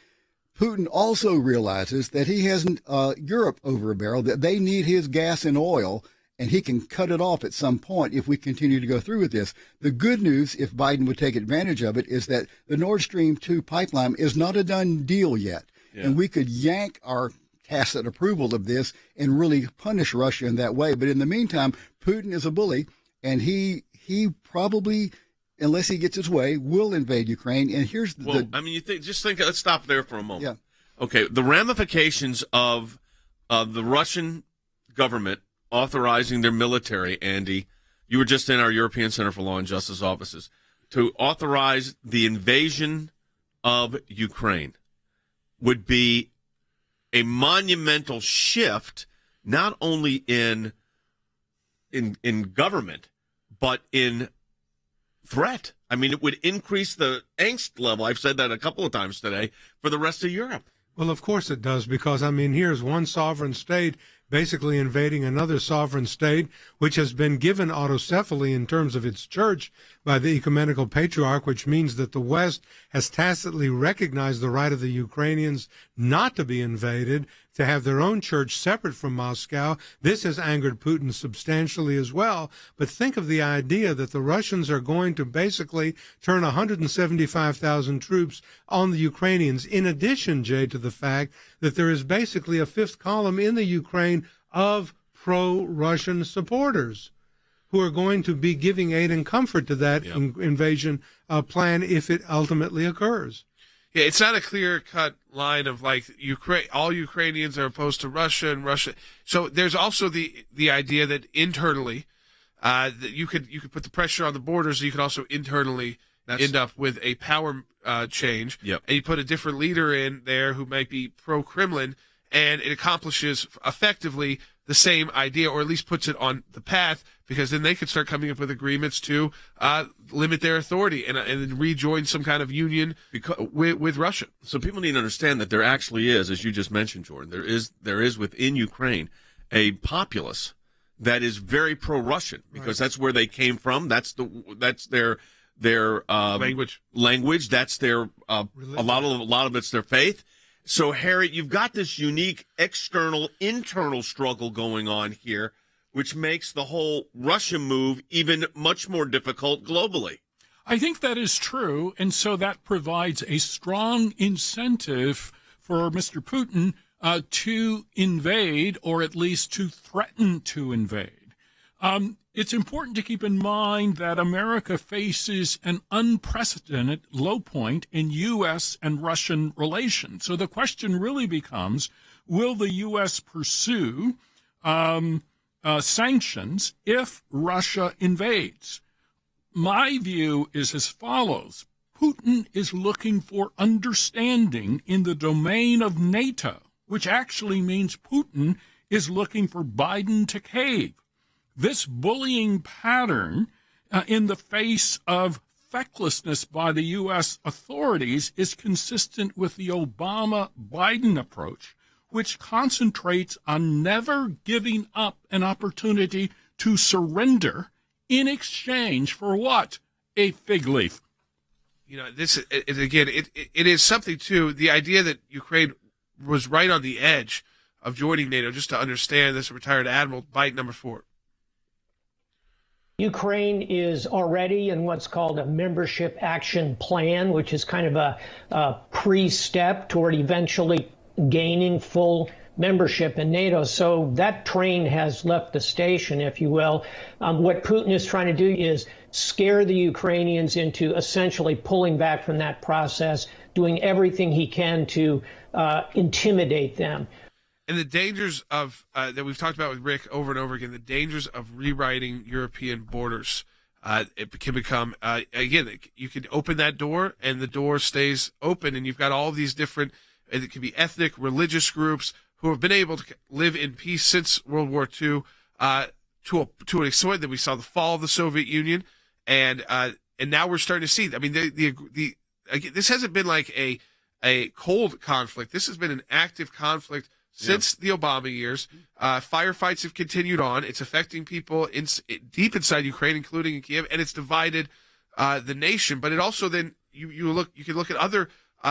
[SPEAKER 10] Putin also realizes that he hasn't Europe over a barrel, that they need his gas and oil, and he can cut it off at some point if we continue to go through with this. The good news, if Biden would take advantage of it, is that the Nord Stream 2 pipeline is not a done deal yet. Yeah. And we could yank our tacit approval of this and really punish Russia in that way. But in the meantime, Putin is a bully, and he probably unless he gets his way, will invade Ukraine. And here's
[SPEAKER 6] let's stop there for a moment.
[SPEAKER 10] Yeah.
[SPEAKER 6] Okay, the ramifications of the Russian government authorizing their military, Andy, you were just in our European Center for Law and Justice offices, to authorize the invasion of Ukraine would be a monumental shift, not only in government, but in threat. I mean, it would increase the angst level. I've said that a couple of times today for the rest of Europe.
[SPEAKER 17] Well, of course it does, because, I mean, here's one sovereign state basically invading another sovereign state, which has been given autocephaly in terms of its church by the ecumenical patriarch, which means that the West has tacitly recognized the right of the Ukrainians not to be invaded, to have their own church separate from Moscow. This has angered Putin substantially as well. But think of the idea that the Russians are going to basically turn 175,000 troops on the Ukrainians, in addition, Jay, to the fact that there is basically a fifth column in the Ukraine of pro-Russian supporters who are going to be giving aid and comfort to that invasion plan if it ultimately occurs.
[SPEAKER 1] Yeah, it's not a clear-cut line of like all Ukrainians are opposed to Russia and Russia. So there's also the idea that internally, that you could put the pressure on the borders. You could also internally end up with a power change.
[SPEAKER 6] Yep.
[SPEAKER 1] And you put a different leader in there who might be pro-Kremlin, and it accomplishes effectively the same idea, or at least puts it on the path, because then they could start coming up with agreements to limit their authority and rejoin some kind of union with Russia.
[SPEAKER 6] So people need to understand that there actually is, as you just mentioned, Jordan, there is within Ukraine a populace that is very pro-Russian, because that's where they came from. That's their language. That's their a lot of it's their faith. So, Harry, you've got this unique internal struggle going on here, which makes the whole Russia move even much more difficult globally.
[SPEAKER 18] I think that is true, and so that provides a strong incentive for Mr. Putin to invade, or at least to threaten to invade. It's important to keep in mind that America faces an unprecedented low point in U.S. and Russian relations. So the question really becomes, will the U.S. pursue sanctions if Russia invades? My view is as follows. Putin is looking for understanding in the domain of NATO, which actually means Putin is looking for Biden to cave. This bullying pattern in the face of fecklessness by the U.S. authorities is consistent with the Obama-Biden approach, which concentrates on never giving up an opportunity to surrender in exchange for what? A fig leaf.
[SPEAKER 1] You know, it is something, too, the idea that Ukraine was right on the edge of joining NATO, just to understand this, retired admiral, bite number 4.
[SPEAKER 4] Ukraine is already in what's called a membership action plan, which is kind of a pre-step toward eventually gaining full membership in NATO. So that train has left the station, if you will. What Putin is trying to do is scare the Ukrainians into essentially pulling back from that process, doing everything he can to intimidate them.
[SPEAKER 1] And the dangers of that we've talked about with Rick over and over again, the dangers of rewriting European borders. It can become, again, you can open that door and the door stays open, and you've got all these different, it can be ethnic, religious groups who have been able to live in peace since World War II, to an extent that we saw the fall of the Soviet Union, and now we're starting to see. I mean, this hasn't been like a cold conflict. This has been an active conflict since the Obama years. Firefights have continued on. It's affecting people deep inside Ukraine, including in Kiev, and it's divided the nation. But it also then you can look at other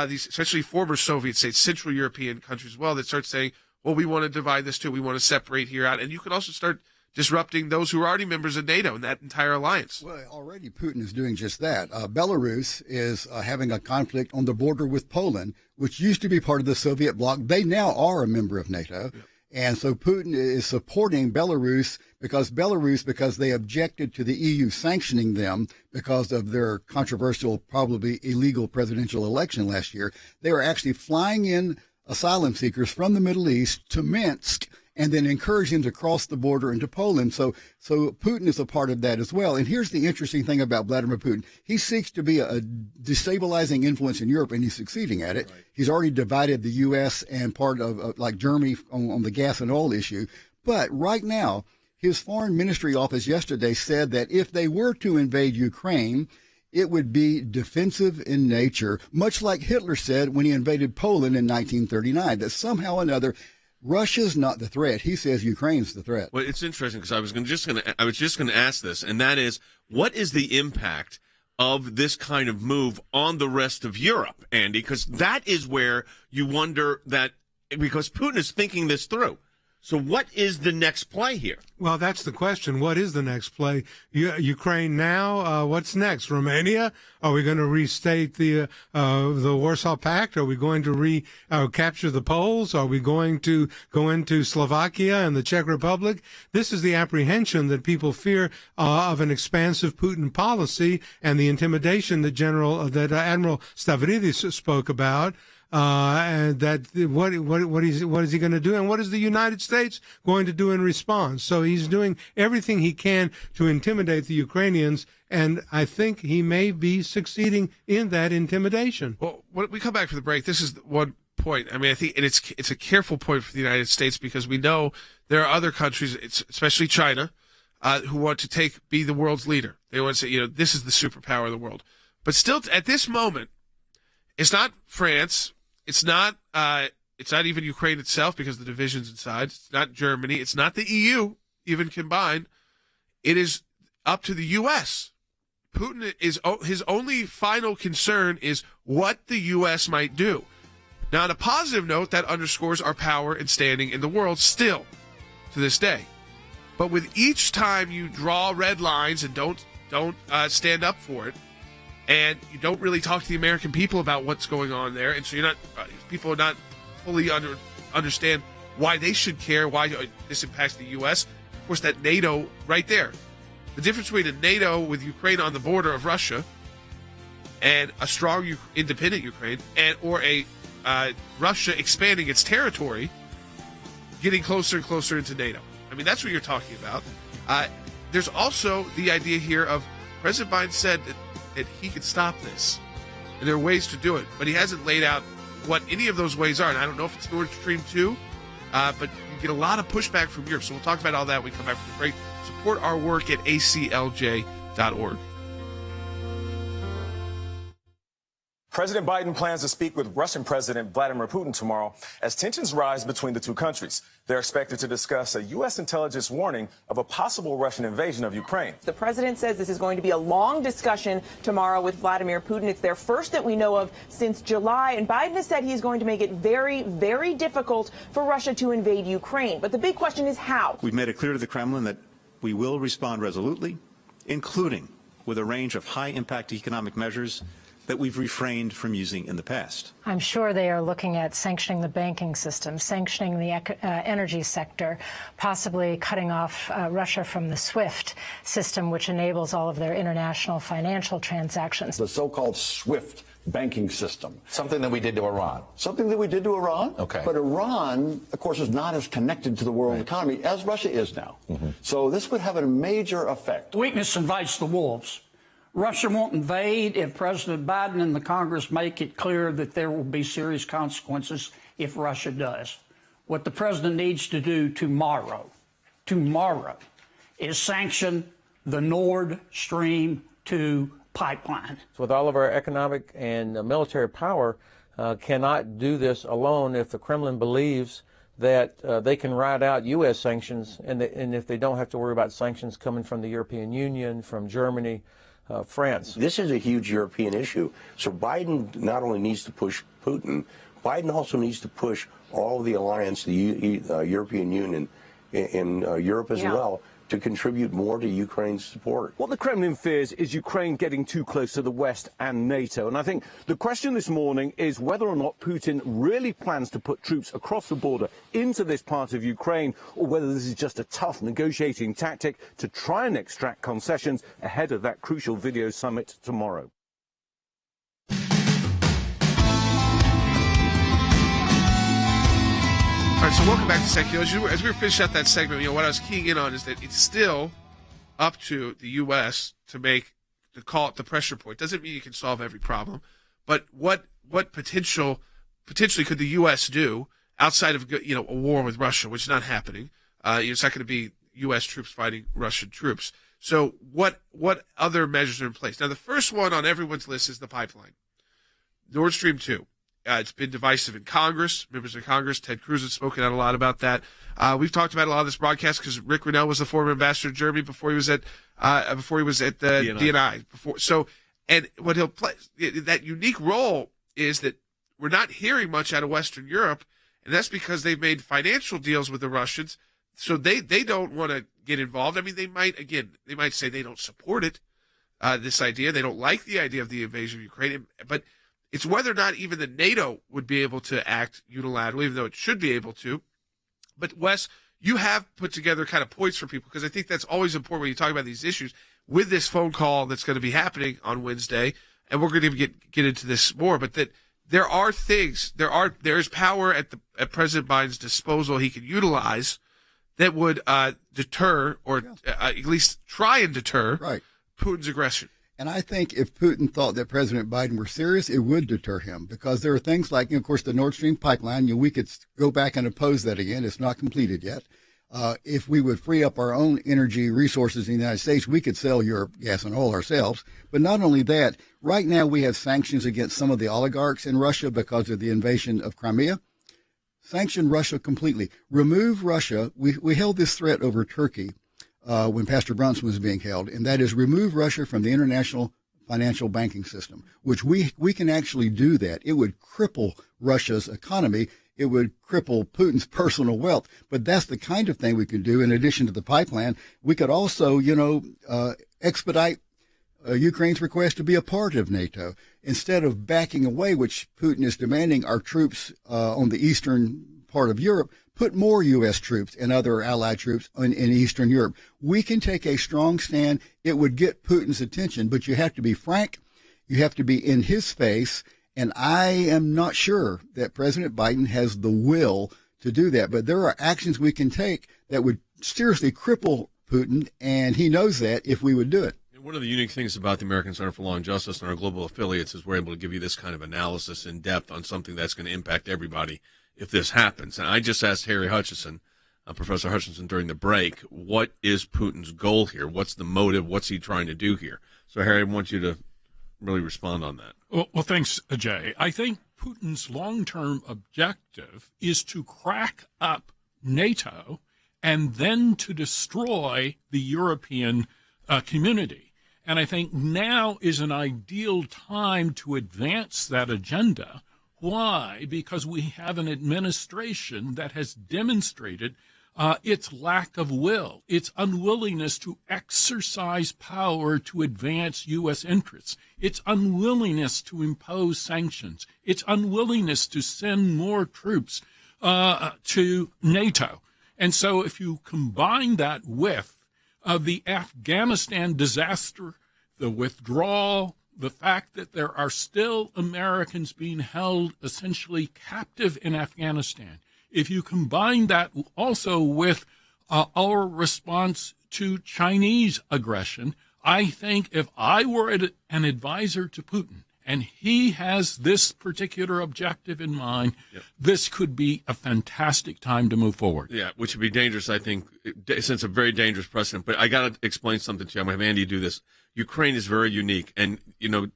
[SPEAKER 1] these, especially former Soviet states, Central European countries as well, that start saying, well, we want to divide this too. We want to separate here out. And you can also start disrupting those who are already members of NATO and that entire alliance.
[SPEAKER 10] Well, already Putin is doing just that. Belarus is having a conflict on the border with Poland, which used to be part of the Soviet bloc. They now are a member of NATO. And so Putin is supporting Belarus because they objected to the EU sanctioning them because of their controversial, probably illegal presidential election last year. They were actually flying in asylum seekers from the Middle East to Minsk and then encourage them to cross the border into Poland. So Putin is a part of that as well. And here's the interesting thing about Vladimir Putin. He seeks to be a destabilizing influence in Europe, and he's succeeding at it. Right. He's already divided the U.S. and part of like Germany on the gas and oil issue. But right now, his foreign ministry office yesterday said that if they were to invade Ukraine, it would be defensive in nature, much like Hitler said when he invaded Poland in 1939, that somehow or another Russia's not the threat. He says Ukraine's the threat.
[SPEAKER 3] Well, it's interesting because I was just going to ask this, and that is, what is the impact of this kind of move on the rest of Europe, Andy? Because that is where you wonder that, because Putin is thinking this through. So what is the next play here?
[SPEAKER 17] Well, that's the question. What is the next play? Ukraine now? What's next? Romania? Are we going to restate the Warsaw Pact? Are we going to capture the Poles? Are we going to go into Slovakia and the Czech Republic? This is the apprehension that people fear of an expansive Putin policy and the intimidation that Admiral Stavridis spoke about. And that what is he going to do, and what is the United States going to do in response? So he's doing everything he can to intimidate the Ukrainians, and I think he may be succeeding in that intimidation.
[SPEAKER 1] Well, when we come back from the break, this is one point. I mean, I think it's a careful point for the United States, because we know there are other countries, especially China, who want to be the world's leader. They want to say, this is the superpower of the world. But still, at this moment, it's not France. It's not even Ukraine itself, because of the divisions inside. It's not Germany. It's not the EU, even combined. It is up to the U.S. Putin his only final concern is what the U.S. might do. Now, on a positive note, that underscores our power and standing in the world still to this day. But with each time you draw red lines and don't stand up for it, and you don't really talk to the American people about what's going on there, and so people are not fully understand why they should care, why this impacts the U.S. Of course, that NATO right there. The difference between a NATO with Ukraine on the border of Russia and a strong independent Ukraine, or a Russia expanding its territory, getting closer and closer into NATO. I mean, that's what you're talking about. There's also the idea here of President Biden said that he could stop this. And there are ways to do it, but he hasn't laid out what any of those ways are. And I don't know if it's Nord Stream 2, but you get a lot of pushback from Europe. So we'll talk about all that when we come back from the break. Support our work at aclj.org.
[SPEAKER 5] President Biden plans to speak with Russian President Vladimir Putin tomorrow as tensions rise between the two countries. They're expected to discuss a U.S. intelligence warning of a possible Russian invasion of Ukraine.
[SPEAKER 8] The president says this is going to be a long discussion tomorrow with Vladimir Putin. It's their first that we know of since July, and Biden has said he's going to make it very, very difficult for Russia to invade Ukraine. But the big question is how.
[SPEAKER 9] We've made it clear to the Kremlin that we will respond resolutely, including with a range of high-impact economic measures that we've refrained from using in the past.
[SPEAKER 11] I'm sure they are looking at sanctioning the banking system, sanctioning the energy sector, possibly cutting off Russia from the SWIFT system, which enables all of their international financial transactions.
[SPEAKER 23] The so-called SWIFT banking system.
[SPEAKER 12] Something that we did to Iran.
[SPEAKER 23] Something that we did to Iran.
[SPEAKER 12] Okay.
[SPEAKER 23] But Iran, of course, is not as connected to the world economy as Russia is now. Mm-hmm. So this would have a major effect.
[SPEAKER 13] Weakness invites the wolves. Russia won't invade if President Biden and the Congress make it clear that there will be serious consequences if Russia does. What the president needs to do tomorrow, is sanction the Nord Stream 2 pipeline.
[SPEAKER 27] With all of our economic and military power, cannot do this alone if the Kremlin believes that they can ride out U.S. sanctions, and if they don't have to worry about sanctions coming from the European Union, from Germany, France.
[SPEAKER 28] This is a huge European issue. So Biden not only needs to push Putin, Biden also needs to push all of the alliance, the European Union, in Europe as well, to contribute more to Ukraine's support.
[SPEAKER 22] What the Kremlin fears is Ukraine getting too close to the West and NATO. And I think the question this morning is whether or not Putin really plans to put troops across the border into this part of Ukraine, or whether this is just a tough negotiating tactic to try and extract concessions ahead of that crucial video summit tomorrow.
[SPEAKER 1] All right, so welcome back to Sekulow. As we were finishing out that segment, what I was keying in on is that it's still up to the U.S. to call it the pressure point. Doesn't mean you can solve every problem, but what potentially could the U.S. do outside of a war with Russia, which is not happening? It's not going to be U.S. troops fighting Russian troops. So what other measures are in place? Now, the first one on everyone's list is the pipeline, Nord Stream 2. It's been divisive in Congress. Members of Congress, Ted Cruz has spoken out a lot about that. We've talked about a lot of this broadcast because Rick Grinnell was the former ambassador to Germany before he was at the DNI. And what he'll play, that unique role is that we're not hearing much out of Western Europe, and that's because they've made financial deals with the Russians, so they don't want to get involved. I mean, they might say they don't support it, this idea. They don't like the idea of the invasion of Ukraine, but it's whether or not even the NATO would be able to act unilaterally, even though it should be able to. But Wes, you have put together kind of points for people, because I think that's always important when you talk about these issues with this phone call that's going to be happening on Wednesday. And we're going to get into this more, but that there are things, there is power at President Biden's disposal he can utilize that would deter, or at least try and deter Putin's aggression.
[SPEAKER 10] And I think if Putin thought that President Biden were serious, it would deter him, because there are things like, of course, the Nord Stream pipeline. We could go back and oppose that again. It's not completed yet. If we would free up our own energy resources in the United States, we could sell Europe gas and oil ourselves. But not only that, right now we have sanctions against some of the oligarchs in Russia because of the invasion of Crimea. Sanction Russia completely. Remove Russia. We held this threat over Turkey when Pastor Brunson was being held, and that is remove Russia from the international financial banking system, which we can actually do that. It would cripple Russia's economy. It would cripple Putin's personal wealth. But that's the kind of thing we could do in addition to the pipeline. We could also, expedite Ukraine's request to be a part of NATO. Instead of backing away, which Putin is demanding our troops on the eastern part of Europe, put more U.S. troops and other allied troops in Eastern Europe. We can take a strong stand. It would get Putin's attention, but you have to be frank. You have to be in his face. And I am not sure that President Biden has the will to do that. But there are actions we can take that would seriously cripple Putin, and he knows that if we would do it.
[SPEAKER 3] One of the unique things about the American Center for Law and Justice and our global affiliates is we're able to give you this kind of analysis in depth on something that's going to impact everybody if this happens. And I just asked Harry Hutchinson, Professor Hutchinson, during the break, what is Putin's goal here? What's the motive? What's he trying to do here? So, Harry, I want you to really respond on that.
[SPEAKER 18] Well, thanks, Jay. I think Putin's long-term objective is to crack up NATO and then to destroy the European community. And I think now is an ideal time to advance that agenda. Why? Because we have an administration that has demonstrated its lack of will, its unwillingness to exercise power to advance U.S. interests, its unwillingness to impose sanctions, its unwillingness to send more troops to NATO. And so if you combine that with the Afghanistan disaster, the withdrawal, the fact that there are still Americans being held essentially captive in Afghanistan, if you combine that also with our response to Chinese aggression, I think if I were an advisor to Putin and he has this particular objective in mind, this could be a fantastic time to move forward.
[SPEAKER 3] Yeah, which would be dangerous, I think, since a very dangerous precedent. But I got to explain something to you. I'm going to have Andy do this. Ukraine is very unique, and,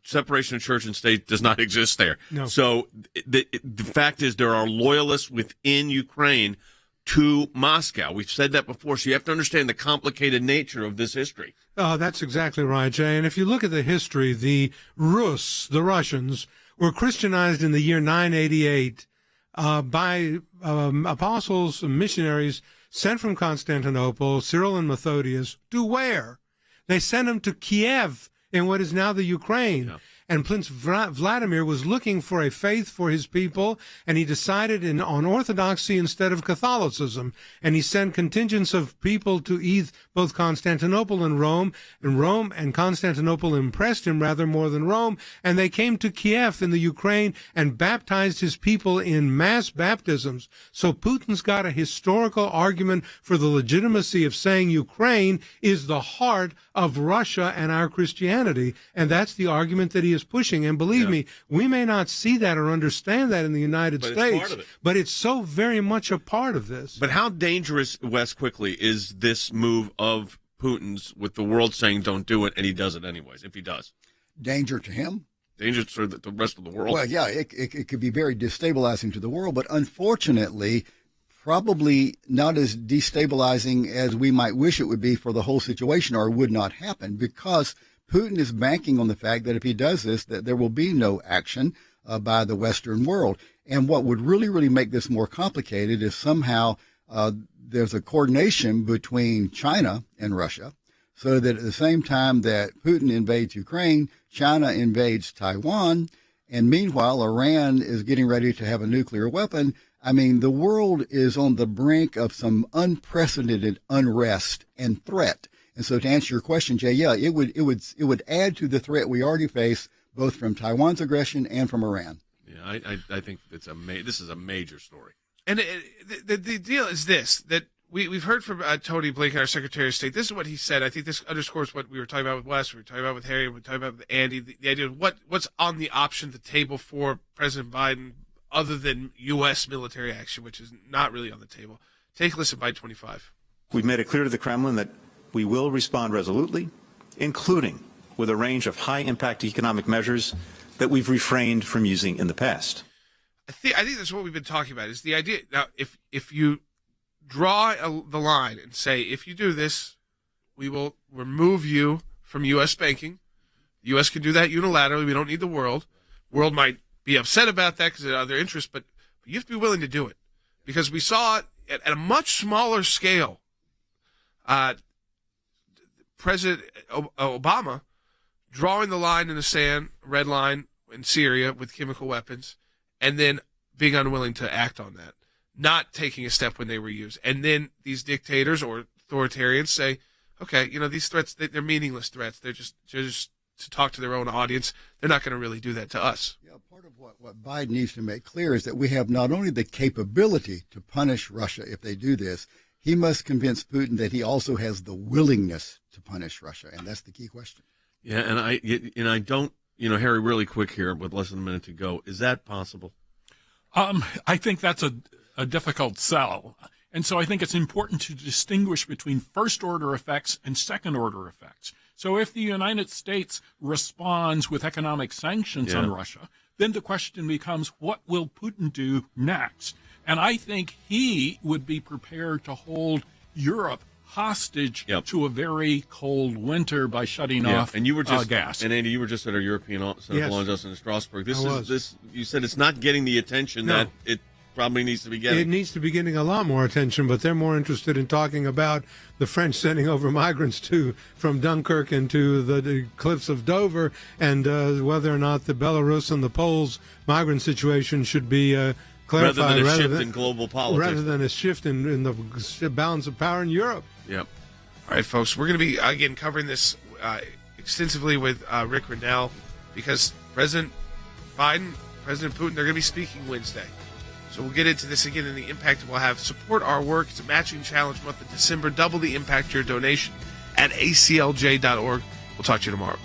[SPEAKER 3] separation of church and state does not exist there.
[SPEAKER 17] No.
[SPEAKER 3] So the fact is there are loyalists within Ukraine to Moscow. We've said that before, so you have to understand the complicated nature of this history.
[SPEAKER 17] Oh, that's exactly right, Jay. And if you look at the history, the Russians, were Christianized in the year 988 by apostles and missionaries sent from Constantinople, Cyril and Methodius, to where? They sent them to Kiev in what is now the Ukraine.
[SPEAKER 3] Yeah.
[SPEAKER 17] And Prince Vladimir was looking for a faith for his people, and he decided on Orthodoxy instead of Catholicism. And he sent contingents of people to both Constantinople and Rome and Constantinople impressed him rather more than Rome, and they came to Kiev in the Ukraine and baptized his people in mass baptisms. So Putin's got a historical argument for the legitimacy of saying Ukraine is the heart of Russia and our Christianity, and that's the argument that he is pushing. And believe me, we may not see that or understand that in the United States, but it's so very much a part of this.
[SPEAKER 3] But how dangerous, Wes, quickly, is this move of Putin's with the world saying don't do it, and he does it anyways, if he does?
[SPEAKER 10] Danger to him?
[SPEAKER 3] Danger to the rest of the world?
[SPEAKER 10] Well, yeah, it could be very destabilizing to the world, but unfortunately, probably not as destabilizing as we might wish it would be for the whole situation, or would not happen, because Putin is banking on the fact that if he does this, that there will be no action by the Western world. And what would really, really make this more complicated is somehow there's a coordination between China and Russia, so that at the same time that Putin invades Ukraine, China invades Taiwan, and meanwhile Iran is getting ready to have a nuclear weapon. I mean, the world is on the brink of some unprecedented unrest and threat. And so to answer your question, Jay, yeah, it would add to the threat we already face, both from Taiwan's aggression and from Iran.
[SPEAKER 3] Yeah, I think this is a major story.
[SPEAKER 1] And the deal is this, that we've heard from Tony Blinken, our Secretary of State. This is what he said. I think this underscores what we were talking about with Wes, we were talking about with Harry, we were talking about with Andy, the idea of what's on the option, the table for President Biden, other than U.S. military action, which is not really on the table. Take a listen, Bite 25.
[SPEAKER 9] We've made it clear to the Kremlin that we will respond resolutely, including with a range of high-impact economic measures that we've refrained from using in the past.
[SPEAKER 1] I think that's what we've been talking about, is the idea. Now, if you draw the line and say, if you do this, we will remove you from U.S. banking. The U.S. can do that unilaterally. We don't need the world. The world might be upset about that because of other interests, but you have to be willing to do it. Because we saw it at a much smaller scale. President Obama drawing the line in the sand, red line in Syria with chemical weapons, and then being unwilling to act on that, not taking a step when they were used. And then these dictators or authoritarians say, okay, these threats, they're meaningless threats. They're just to talk to their own audience. They're not going to really do that to us.
[SPEAKER 10] Yeah, part of what Biden needs to make clear is that we have not only the capability to punish Russia if they do this, he must convince Putin that he also has the willingness to punish Russia, and that's the key question.
[SPEAKER 3] Yeah, and I don't, Harry, really quick here with less than a minute to go. Is that possible?
[SPEAKER 18] I think that's a difficult sell. And so I think it's important to distinguish between first-order effects and second-order effects. So if the United States responds with economic sanctions on Russia, then the question becomes, what will Putin do next? And I think he would be prepared to hold Europe hostage to a very cold winter by shutting off
[SPEAKER 3] and you were just,
[SPEAKER 18] gas.
[SPEAKER 3] And Andy, you were just at our European Senate Law Justice in Strasbourg. You said it's not getting the attention that it probably needs to be getting.
[SPEAKER 17] It needs to be getting a lot more attention, but they're more interested in talking about the French sending over migrants from Dunkirk into the cliffs of Dover, and whether or not the Belarus and the Poles migrant situation should be clarified
[SPEAKER 3] rather than a shift in global politics.
[SPEAKER 17] Rather than a shift in the balance of power in Europe.
[SPEAKER 1] Yep. All right, folks, we're going to be, again, covering this extensively with Rick Rennell, because President Biden, President Putin, they're going to be speaking Wednesday. So we'll get into this again and the impact it will have. Support our work. It's a matching challenge month of December. Double the impact your donation at aclj.org. We'll talk to you tomorrow.